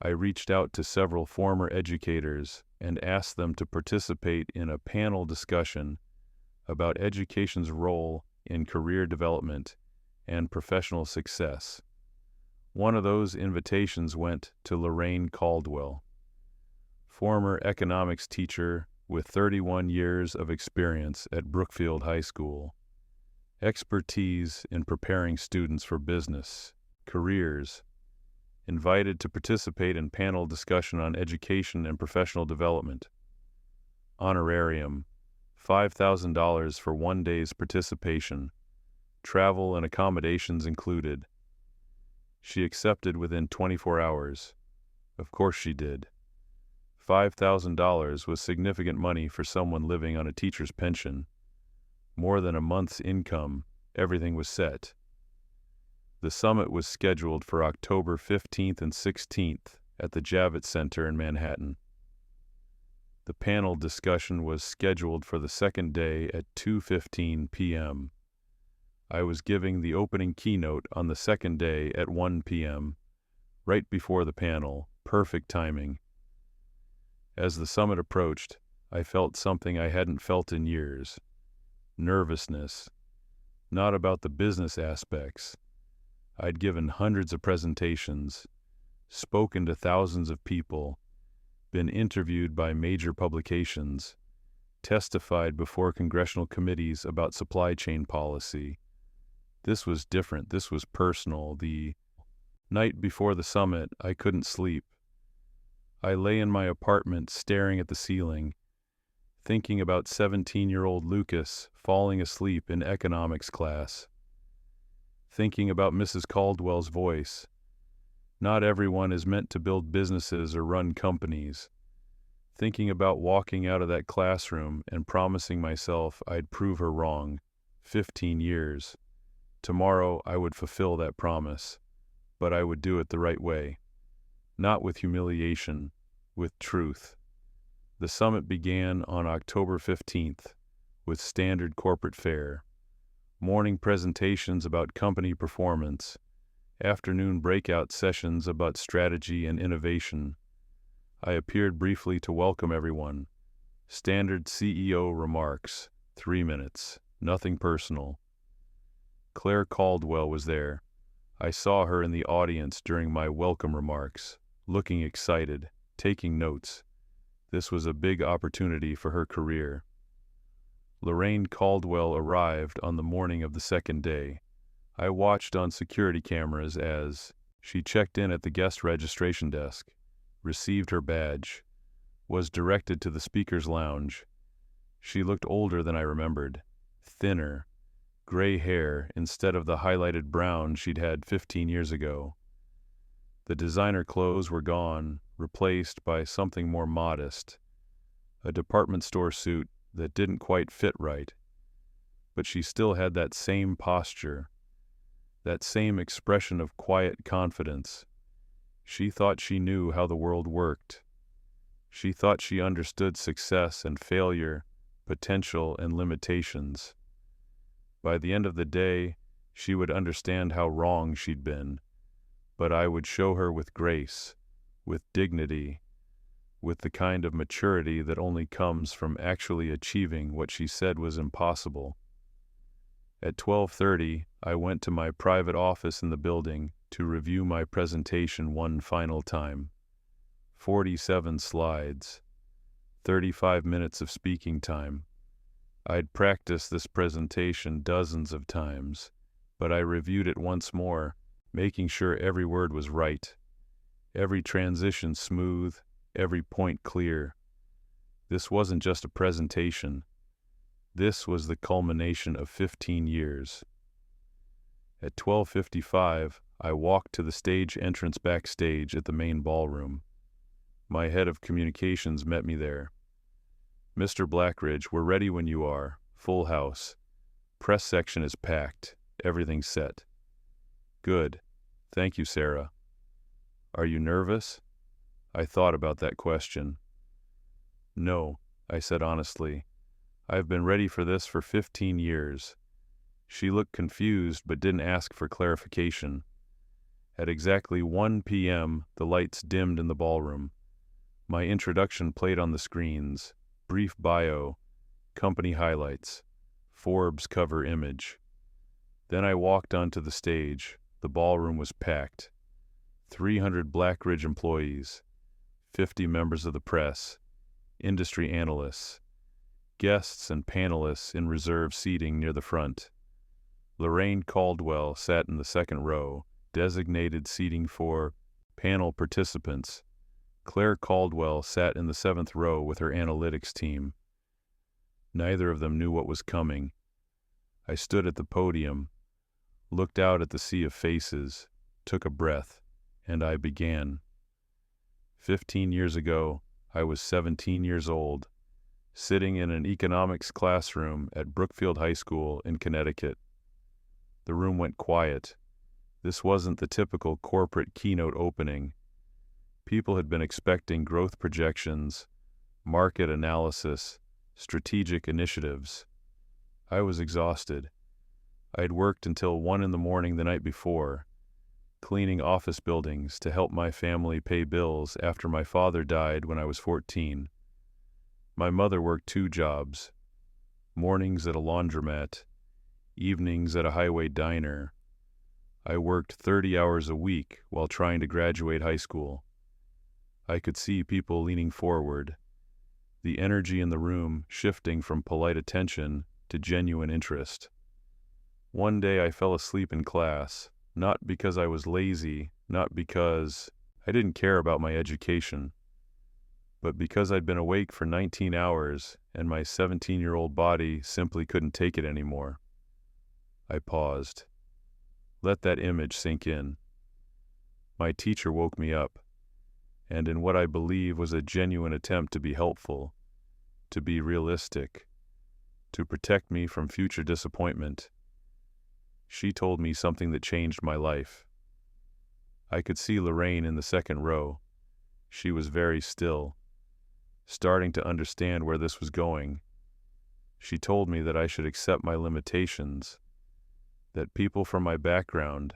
I reached out to several former educators and asked them to participate in a panel discussion about education's role in career development and professional success. One of those invitations went to Lorraine Caldwell, former economics teacher with 31 years of experience at Brookfield High School, expertise in preparing students for business, careers, invited to participate in panel discussion on education and professional development. Honorarium, $5,000 for 1 day's participation, travel and accommodations included. She accepted within 24 hours. Of course she did. $5,000 was significant money for someone living on a teacher's pension. More than a month's income, everything was set. The summit was scheduled for October 15th and 16th at the Javits Center in Manhattan. The panel discussion was scheduled for the second day at 2:15 p.m. I was giving the opening keynote on the second day at 1 p.m., right before the panel, perfect timing. As the summit approached, I felt something I hadn't felt in years. Nervousness. Not about the business aspects. I'd given hundreds of presentations, spoken to thousands of people, been interviewed by major publications, testified before congressional committees about supply chain policy. This was different. This was personal. The night before the summit, I couldn't sleep. I lay in my apartment staring at the ceiling, thinking about 17-year-old Lucas falling asleep in economics class. Thinking about Mrs. Caldwell's voice. Not everyone is meant to build businesses or run companies. Thinking about walking out of that classroom and promising myself I'd prove her wrong. 15 years. Tomorrow I would fulfill that promise, but I would do it the right way. Not with humiliation, with truth. The summit began on October 15th with standard corporate fare, morning presentations about company performance, afternoon breakout sessions about strategy and innovation. I appeared briefly to welcome everyone. Standard CEO remarks, 3 minutes, nothing personal. Claire Caldwell was there. I saw her in the audience during my welcome remarks, looking excited, taking notes. This was a big opportunity for her career. Lorraine Caldwell arrived on the morning of the second day. I watched on security cameras as she checked in at the guest registration desk, received her badge, was directed to the speaker's lounge. She looked older than I remembered, thinner, gray hair instead of the highlighted brown she'd had 15 years ago. The designer clothes were gone, replaced by something more modest, a department store suit that didn't quite fit right. But she still had that same posture, that same expression of quiet confidence. She thought she knew how the world worked. She thought she understood success and failure, potential and limitations. By the end of the day, she would understand how wrong she'd been, but I would show her with grace, with dignity, with the kind of maturity that only comes from actually achieving what she said was impossible. At 12:30, I went to my private office in the building to review my presentation one final time. 47 slides, 35 minutes of speaking time. I'd practiced this presentation dozens of times, but I reviewed it once more, making sure every word was right, every transition smooth, every point clear. This wasn't just a presentation. This was the culmination of 15 years. At 12:55, I walked to the stage entrance backstage at the main ballroom. My head of communications met me there. "Mr. Blackridge, we're ready when you are. Full house. Press section is packed. Everything's set." "Good. Thank you, Sarah." "Are you nervous?" I thought about that question. "No," I said honestly. "I've been ready for this for 15 years. She looked confused but didn't ask for clarification. At exactly 1 p.m., the lights dimmed in the ballroom. My introduction played on the screens. Brief bio, company highlights, Forbes cover image. Then I walked onto the stage. The ballroom was packed. 300 Blackridge employees, 50 members of the press, industry analysts, guests and panelists in reserved seating near the front. Lorraine Caldwell sat in the second row, designated seating for panel participants. Claire Caldwell sat in the 7th row with her analytics team. Neither of them knew what was coming. I stood at the podium, looked out at the sea of faces, took a breath, and I began. 15 years ago, I was 17 years old, sitting in an economics classroom at Brookfield High School in Connecticut. The room went quiet. This wasn't the typical corporate keynote opening. People had been expecting growth projections, market analysis, strategic initiatives. I was exhausted. I had worked until 1 a.m. the night before, cleaning office buildings to help my family pay bills after my father died when I was 14. My mother worked 2 jobs, mornings at a laundromat, evenings at a highway diner. I worked 30 hours a week while trying to graduate high school. I could see people leaning forward, the energy in the room shifting from polite attention to genuine interest. One day I fell asleep in class, not because I was lazy, not because I didn't care about my education, but because I'd been awake for 19 hours and my 17-year-old body simply couldn't take it anymore. I paused. Let that image sink in. My teacher woke me up, and in what I believe was a genuine attempt to be helpful, to be realistic, to protect me from future disappointment, she told me something that changed my life. I could see Lorraine in the second row. She was very still, starting to understand where this was going. She told me that I should accept my limitations, that people from my background,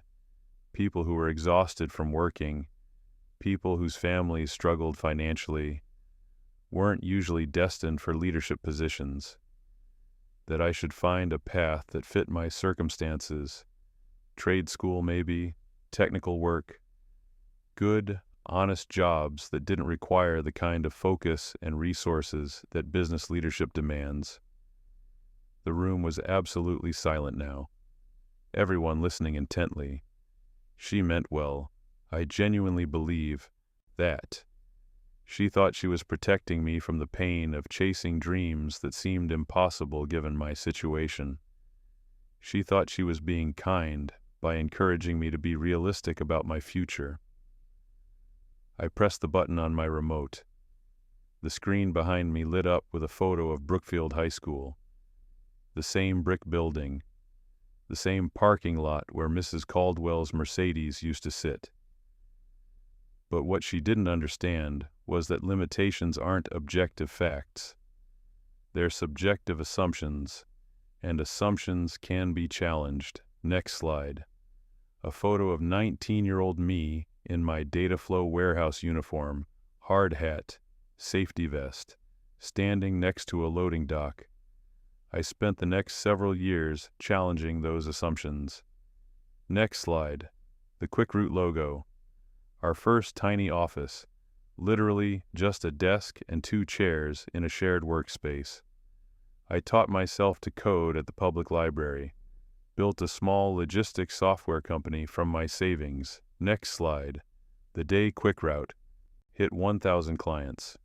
people who were exhausted from working, people whose families struggled financially, weren't usually destined for leadership positions, that I should find a path that fit my circumstances, trade school maybe, technical work, good, honest jobs that didn't require the kind of focus and resources that business leadership demands. The room was absolutely silent now, everyone listening intently. She meant well. I genuinely believe that. She thought she was protecting me from the pain of chasing dreams that seemed impossible given my situation. She thought she was being kind by encouraging me to be realistic about my future. I pressed the button on my remote. The screen behind me lit up with a photo of Brookfield High School. The same brick building, the same parking lot where Mrs. Caldwell's Mercedes used to sit. But what she didn't understand was that limitations aren't objective facts. They're subjective assumptions, and assumptions can be challenged. Next slide. A photo of 19-year-old me in my Dataflow warehouse uniform, hard hat, safety vest, standing next to a loading dock. I spent the next several years challenging those assumptions. Next slide. The QuickRoute logo. Our first tiny office, literally just a desk and 2 chairs in a shared workspace. I taught myself to code at the public library, built a small logistics software company from my savings. Next slide. The day QuickRoute hit 1,000 clients.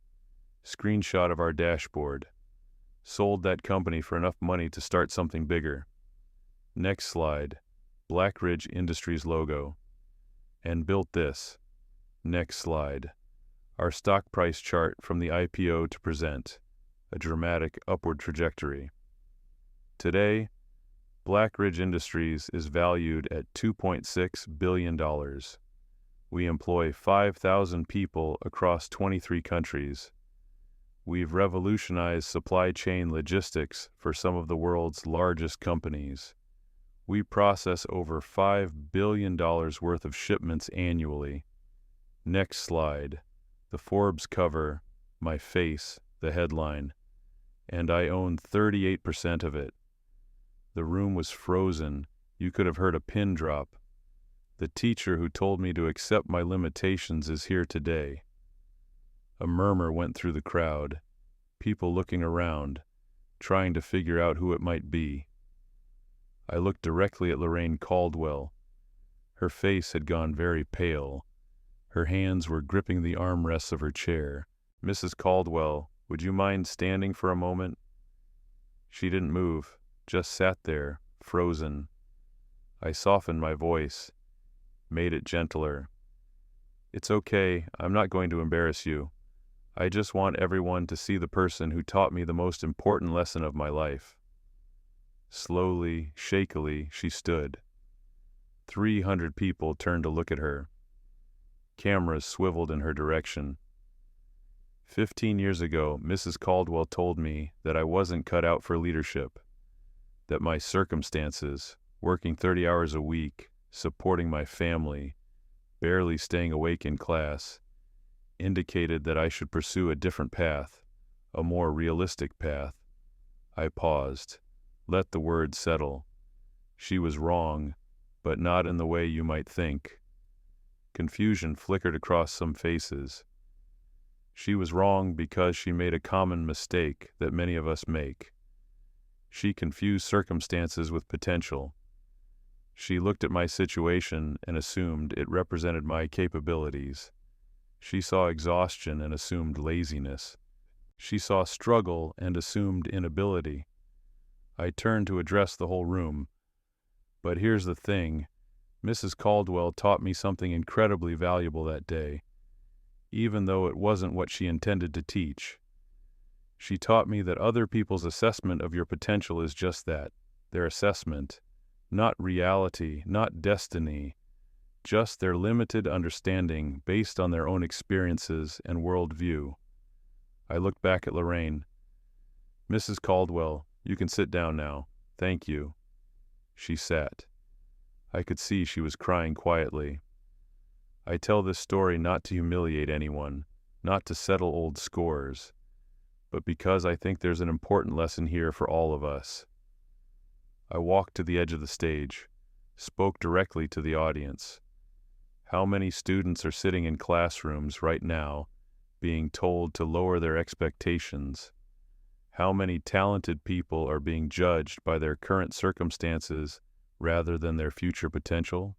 Screenshot of our dashboard. Sold that company for enough money to start something bigger. Next slide. Blackridge Industries logo. And built this. Next slide. Our stock price chart from the IPO to present. A dramatic upward trajectory. Today, Blackridge Industries is valued at $2.6 billion. We employ 5,000 people across 23 countries. We've revolutionized supply chain logistics for some of the world's largest companies. We process over $5 billion worth of shipments annually. Next slide. The Forbes cover, my face, the headline. And I own 38% of it. The room was frozen. You could have heard a pin drop. The teacher who told me to accept my limitations is here today. A murmur went through the crowd, people looking around, trying to figure out who it might be. I looked directly at Lorraine Caldwell. Her face had gone very pale. Her hands were gripping the armrests of her chair. "Mrs. Caldwell, would you mind standing for a moment?" She didn't move, just sat there, frozen. I softened my voice, made it gentler. "It's okay, I'm not going to embarrass you. I just want everyone to see the person who taught me the most important lesson of my life." Slowly, shakily, she stood. 300 people turned to look at her. Cameras swiveled in her direction. 15 years ago, Mrs. Caldwell told me that I wasn't cut out for leadership, that my circumstances, working 30 hours a week, supporting my family, barely staying awake in class, indicated that I should pursue a different path, a more realistic path. I paused, let the words settle. She was wrong, but not in the way you might think. Confusion flickered across some faces. She was wrong because she made a common mistake that many of us make. She confused circumstances with potential. She looked at my situation and assumed it represented my capabilities. She saw exhaustion and assumed laziness. She saw struggle and assumed inability. I turned to address the whole room. But here's the thing. Mrs. Caldwell taught me something incredibly valuable that day, even though it wasn't what she intended to teach. She taught me that other people's assessment of your potential is just that, their assessment, not reality, not destiny, just their limited understanding based on their own experiences and worldview. I looked back at Lorraine. "Mrs. Caldwell, you can sit down now. Thank you." She sat. I could see she was crying quietly. I tell this story not to humiliate anyone, not to settle old scores, but because I think there's an important lesson here for all of us. I walked to the edge of the stage, spoke directly to the audience. How many students are sitting in classrooms right now, being told to lower their expectations? How many talented people are being judged by their current circumstances rather than their future potential?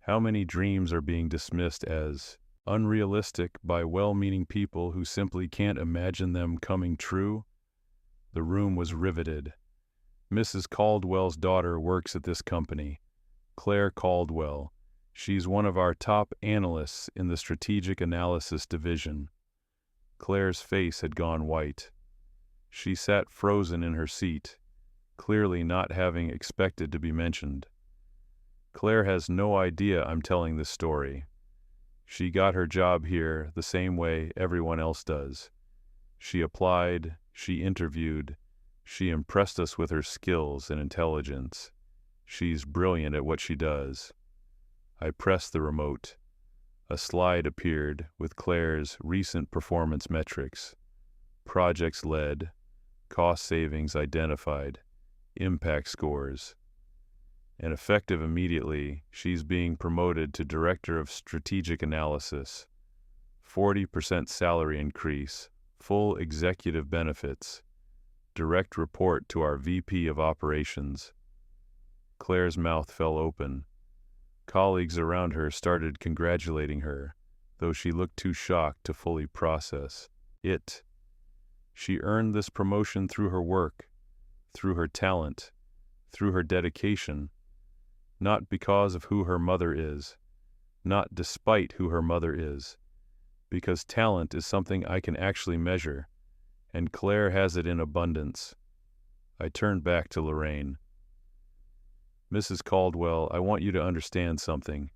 How many dreams are being dismissed as unrealistic by well-meaning people who simply can't imagine them coming true? The room was riveted. Mrs. Caldwell's daughter works at this company, Claire Caldwell. She's one of our top analysts in the strategic analysis division. Claire's face had gone white. She sat frozen in her seat, clearly not having expected to be mentioned. Claire has no idea I'm telling this story. She got her job here the same way everyone else does. She applied, she interviewed, she impressed us with her skills and intelligence. She's brilliant at what she does. I pressed the remote. A slide appeared with Claire's recent performance metrics. Projects led, cost savings identified, impact scores. And effective immediately, she's being promoted to Director of Strategic Analysis. 40% salary increase, full executive benefits, direct report to our VP of Operations. Claire's mouth fell open. Colleagues around her started congratulating her, though she looked too shocked to fully process it. She earned this promotion through her work, through her talent, through her dedication, not because of who her mother is, not despite who her mother is, because talent is something I can actually measure, and Claire has it in abundance. I turned back to Lorraine. Mrs. Caldwell, I want you to understand something.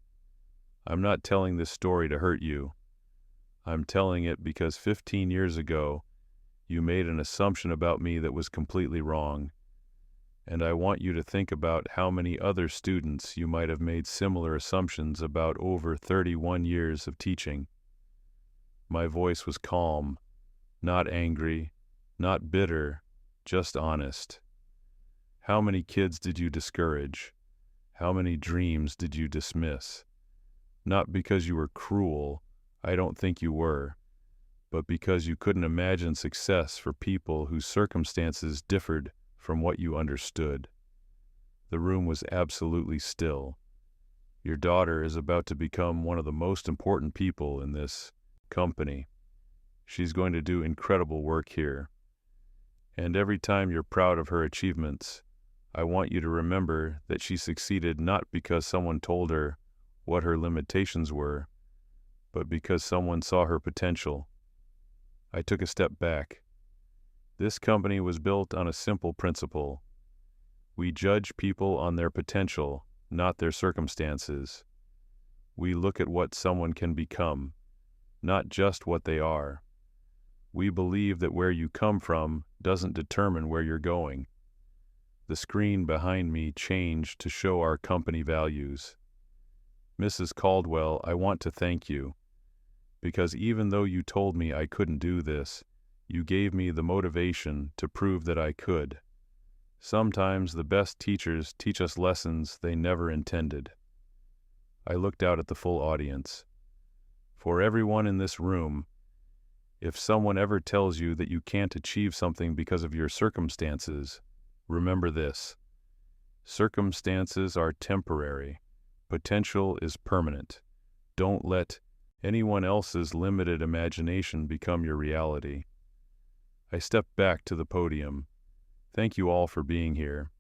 I'm not telling this story to hurt you. I'm telling it because 15 years ago, you made an assumption about me that was completely wrong. And I want you to think about how many other students you might have made similar assumptions about over 31 years of teaching. My voice was calm, not angry, not bitter, just honest. How many kids did you discourage? How many dreams did you dismiss? Not because you were cruel, I don't think you were, but because you couldn't imagine success for people whose circumstances differed from what you understood. The room was absolutely still. Your daughter is about to become one of the most important people in this company. She's going to do incredible work here. And every time you're proud of her achievements, I want you to remember that she succeeded not because someone told her what her limitations were, but because someone saw her potential. I took a step back. This company was built on a simple principle. We judge people on their potential, not their circumstances. We look at what someone can become, not just what they are. We believe that where you come from doesn't determine where you're going. The screen behind me changed to show our company values. Mrs. Caldwell, I want to thank you, because even though you told me I couldn't do this, you gave me the motivation to prove that I could. Sometimes the best teachers teach us lessons they never intended. I looked out at the full audience. For everyone in this room, if someone ever tells you that you can't achieve something because of your circumstances, remember this. Circumstances are temporary. Potential is permanent. Don't let anyone else's limited imagination become your reality. I stepped back to the podium. Thank you all for being here.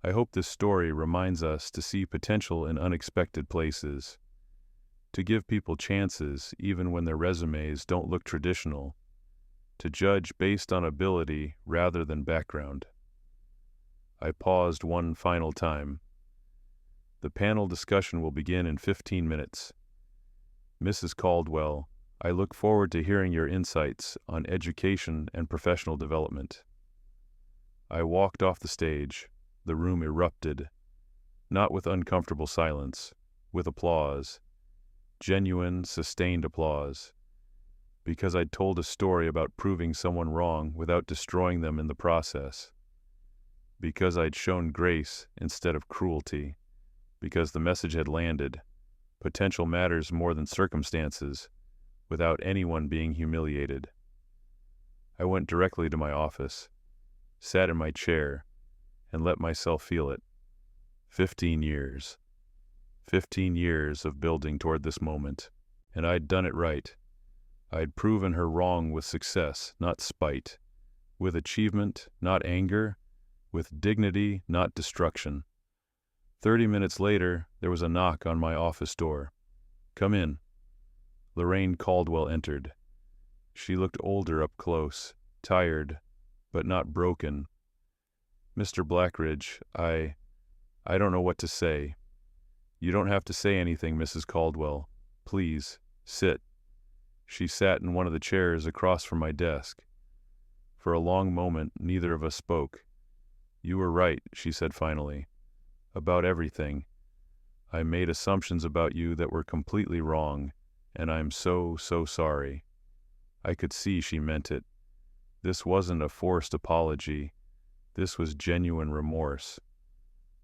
I hope this story reminds us to see potential in unexpected places, to give people chances even when their resumes don't look traditional, to judge based on ability rather than background. I paused one final time. The panel discussion will begin in 15 minutes. Mrs. Caldwell, I look forward to hearing your insights on education and professional development. I walked off the stage. The room erupted, not with uncomfortable silence, with applause, genuine, sustained applause, because I'd told a story about proving someone wrong without destroying them in the process, because I'd shown grace instead of cruelty, because the message had landed. Potential matters more than circumstances, without anyone being humiliated. I went directly to my office, sat in my chair, and let myself feel it. 15 years. 15 years of building toward this moment, and I'd done it right. I'd proven her wrong with success, not spite, with achievement, not anger, with dignity, not destruction. 30 minutes later, there was a knock on my office door. Come in. Lorraine Caldwell entered. She looked older up close, tired, but not broken. Mr. Blackridge, I don't know what to say. You don't have to say anything, Mrs. Caldwell. Please. Sit. She sat in one of the chairs across from my desk. For a long moment, neither of us spoke. You were right, she said finally. About everything. I made assumptions about you that were completely wrong, and I'm so sorry. I could see she meant it. This wasn't a forced apology. This was genuine remorse.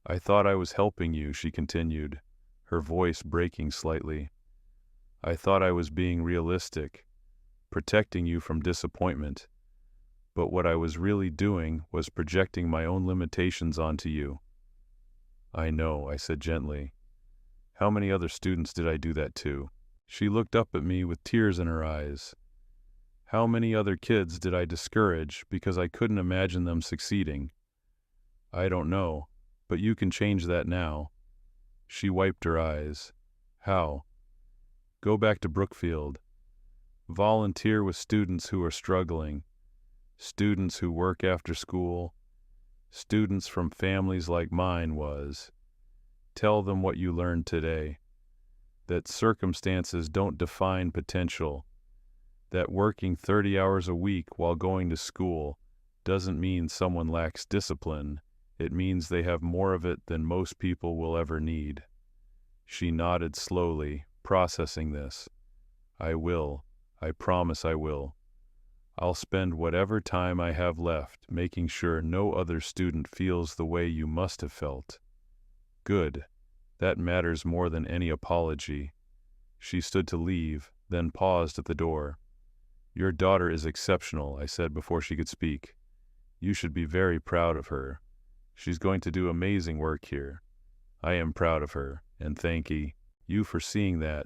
I thought I was helping you, she continued, her voice breaking slightly. I thought I was being realistic, protecting you from disappointment. But what I was really doing was projecting my own limitations onto you. I know, I said gently. How many other students did I do that to? She looked up at me with tears in her eyes. How many other kids did I discourage because I couldn't imagine them succeeding? I don't know, but you can change that now. She wiped her eyes. How? Go back to Brookfield. Volunteer with students who are struggling. Students who work after school. Students from families like mine was. Tell them what you learned today. That circumstances don't define potential. That working 30 hours a week while going to school doesn't mean someone lacks discipline. It means they have more of it than most people will ever need. She nodded slowly, processing this. I will. I promise I will. I'll spend whatever time I have left making sure no other student feels the way you must have felt. Good. That matters more than any apology. She stood to leave, then paused at the door. Your daughter is exceptional, I said before she could speak. You should be very proud of her. She's going to do amazing work here. I am proud of her, and thank you for seeing that.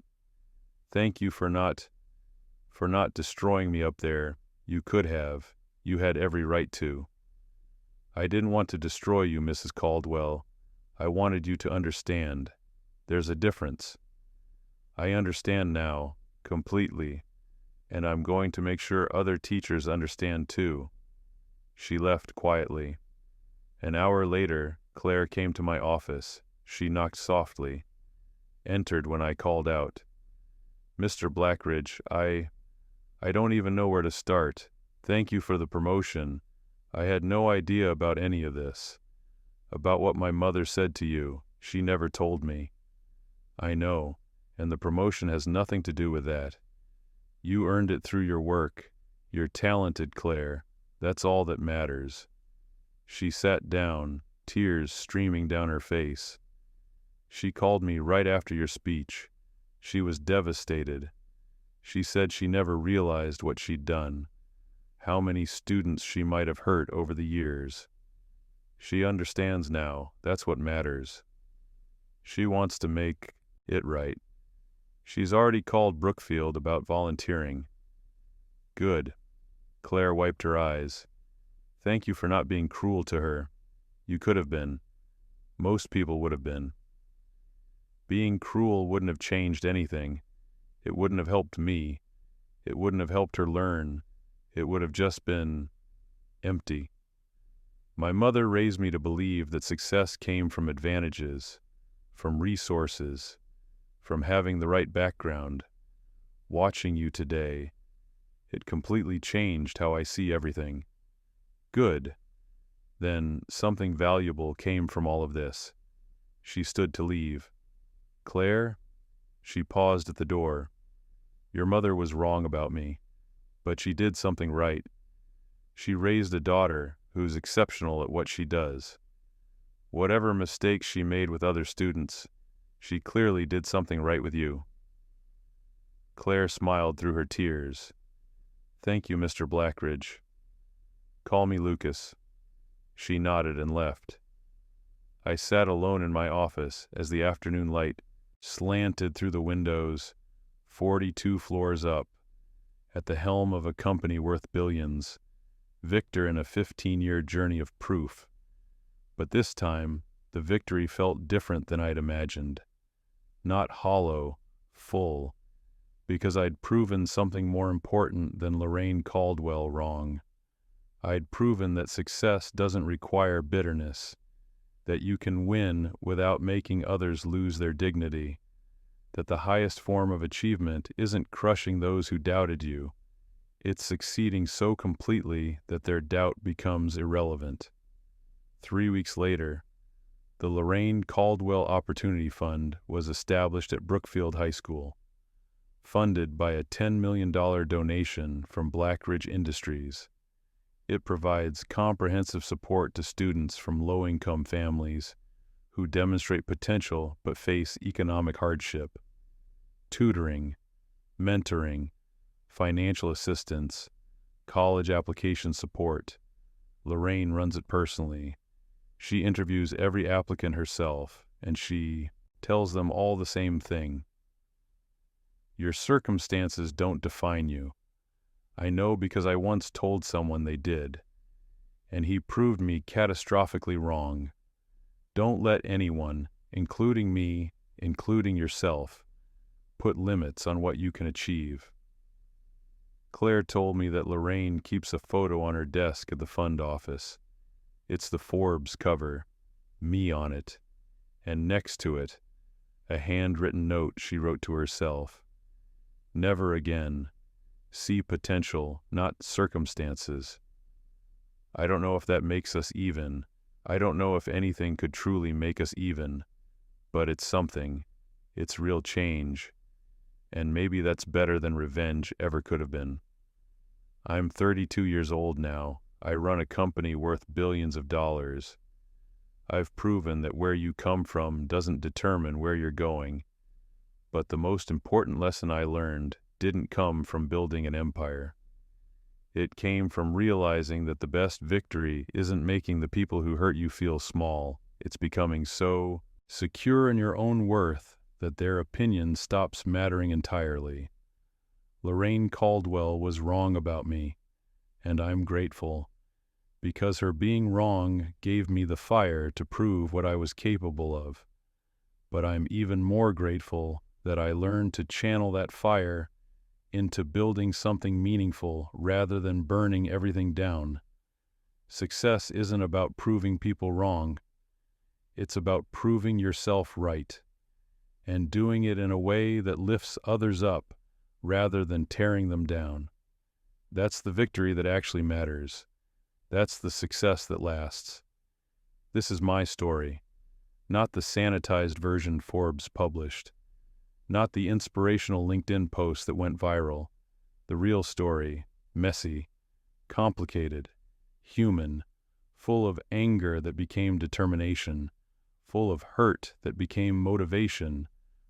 Thank you for not destroying me up there. You could have. You had every right to. I didn't want to destroy you, Mrs. Caldwell. I wanted you to understand. There's a difference. I understand now, completely, and I'm going to make sure other teachers understand too. She left quietly. An hour later, Claire came to my office. She knocked softly, entered when I called out. Mr. Blackridge, I don't even know where to start. Thank you for the promotion. I had no idea about any of this. About what my mother said to you. She never told me. I know, and the promotion has nothing to do with that. You earned it through your work. You're talented, Claire. That's all that matters. She sat down, tears streaming down her face. She called me right after your speech. She was devastated. She said she never realized what she'd done, how many students she might have hurt over the years. She understands now. That's what matters. She wants to make it right. She's already called Brookfield about volunteering. Good. Claire wiped her eyes. Thank you for not being cruel to her. You could have been. Most people would have been. Being cruel wouldn't have changed anything. It wouldn't have helped me. It wouldn't have helped her learn. It would have just been empty. My mother raised me to believe that success came from advantages, from resources, from having the right background. Watching you today, it completely changed how I see everything. Good. Then something valuable came from all of this. She stood to leave. Claire? She paused at the door. Your mother was wrong about me, but she did something right. She raised a daughter who's exceptional at what she does. Whatever mistakes she made with other students, she clearly did something right with you. Claire smiled through her tears. Thank you, Mr. Blackridge. Call me Lucas. She nodded and left. I sat alone in my office as the afternoon light slanted through the windows, 42 floors up, at the helm of a company worth billions, victor in a 15-year journey of proof. But this time, the victory felt different than I'd imagined. Not hollow, full, because I'd proven something more important than Lorraine Caldwell wrong. I'd proven that success doesn't require bitterness, that you can win without making others lose their dignity, that the highest form of achievement isn't crushing those who doubted you. It's succeeding so completely that their doubt becomes irrelevant. 3 weeks later, the Lorraine Caldwell Opportunity Fund was established at Brookfield High School, funded by a $10 million donation from Black Ridge Industries. It provides comprehensive support to students from low-income families who demonstrate potential but face economic hardship. Tutoring, mentoring, financial assistance, college application support. Lorraine runs it personally. She interviews every applicant herself, and she tells them all the same thing. Your circumstances don't define you. I know because I once told someone they did, and he proved me catastrophically wrong. Don't let anyone, including me, including yourself, put limits on what you can achieve. Claire told me that Lorraine keeps a photo on her desk at the fund office. It's the Forbes cover, me on it, and next to it, a handwritten note she wrote to herself. Never again. See potential, not circumstances. I don't know if that makes us even. I don't know if anything could truly make us even. But it's something. It's real change. And maybe that's better than revenge ever could have been. I'm 32 years old now. I run a company worth billions of dollars. I've proven that where you come from doesn't determine where you're going. But the most important lesson I learned didn't come from building an empire. It came from realizing that the best victory isn't making the people who hurt you feel small. It's becoming so secure in your own worth that their opinion stops mattering entirely. Lorraine Caldwell was wrong about me, and I'm grateful, because her being wrong gave me the fire to prove what I was capable of. But I'm even more grateful that I learned to channel that fire into building something meaningful rather than burning everything down. Success isn't about proving people wrong. It's about proving yourself right, and doing it in a way that lifts others up rather than tearing them down. That's the victory that actually matters. That's the success that lasts. This is my story, not the sanitized version Forbes published. Not the inspirational LinkedIn post that went viral. The real story, messy, complicated, human, full of anger that became determination, full of hurt that became motivation,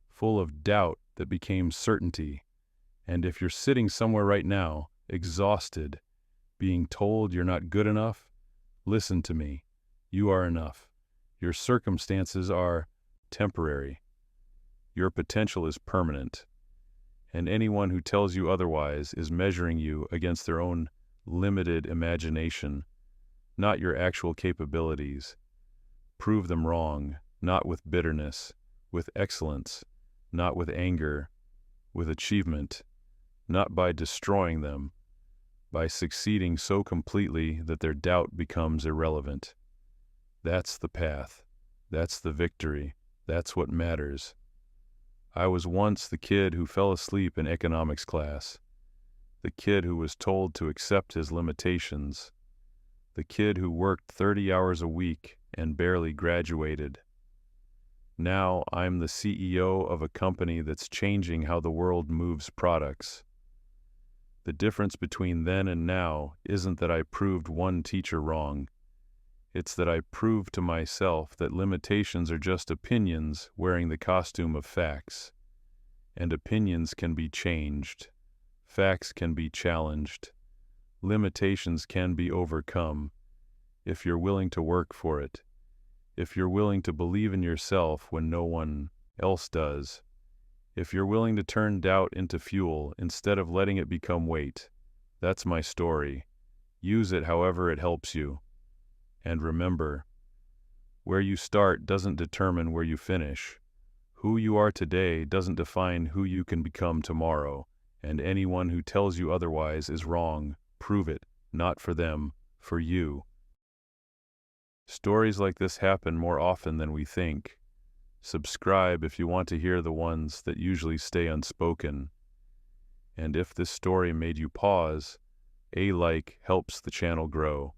full of doubt that became certainty. And if you're sitting somewhere right now, exhausted, being told you're not good enough, listen to me. You are enough. Your circumstances are temporary. Your potential is permanent, and anyone who tells you otherwise is measuring you against their own limited imagination, not your actual capabilities. Prove them wrong, not with bitterness, with excellence, not with anger, with achievement, not by destroying them, by succeeding so completely that their doubt becomes irrelevant. That's the path. That's the victory. That's what matters. I was once the kid who fell asleep in economics class, the kid who was told to accept his limitations, the kid who worked 30 hours a week and barely graduated. Now I'm the CEO of a company that's changing how the world moves products. The difference between then and now isn't that I proved one teacher wrong. It's that I proved to myself that limitations are just opinions wearing the costume of facts. And opinions can be changed. Facts can be challenged. Limitations can be overcome if you're willing to work for it. If you're willing to believe in yourself when no one else does. If you're willing to turn doubt into fuel instead of letting it become weight. That's my story. Use it however it helps you. And remember, where you start doesn't determine where you finish. Who you are today doesn't define who you can become tomorrow, and anyone who tells you otherwise is wrong. Prove it, not for them, for you. Stories like this happen more often than we think. Subscribe if you want to hear the ones that usually stay unspoken. And if this story made you pause, a like helps the channel grow.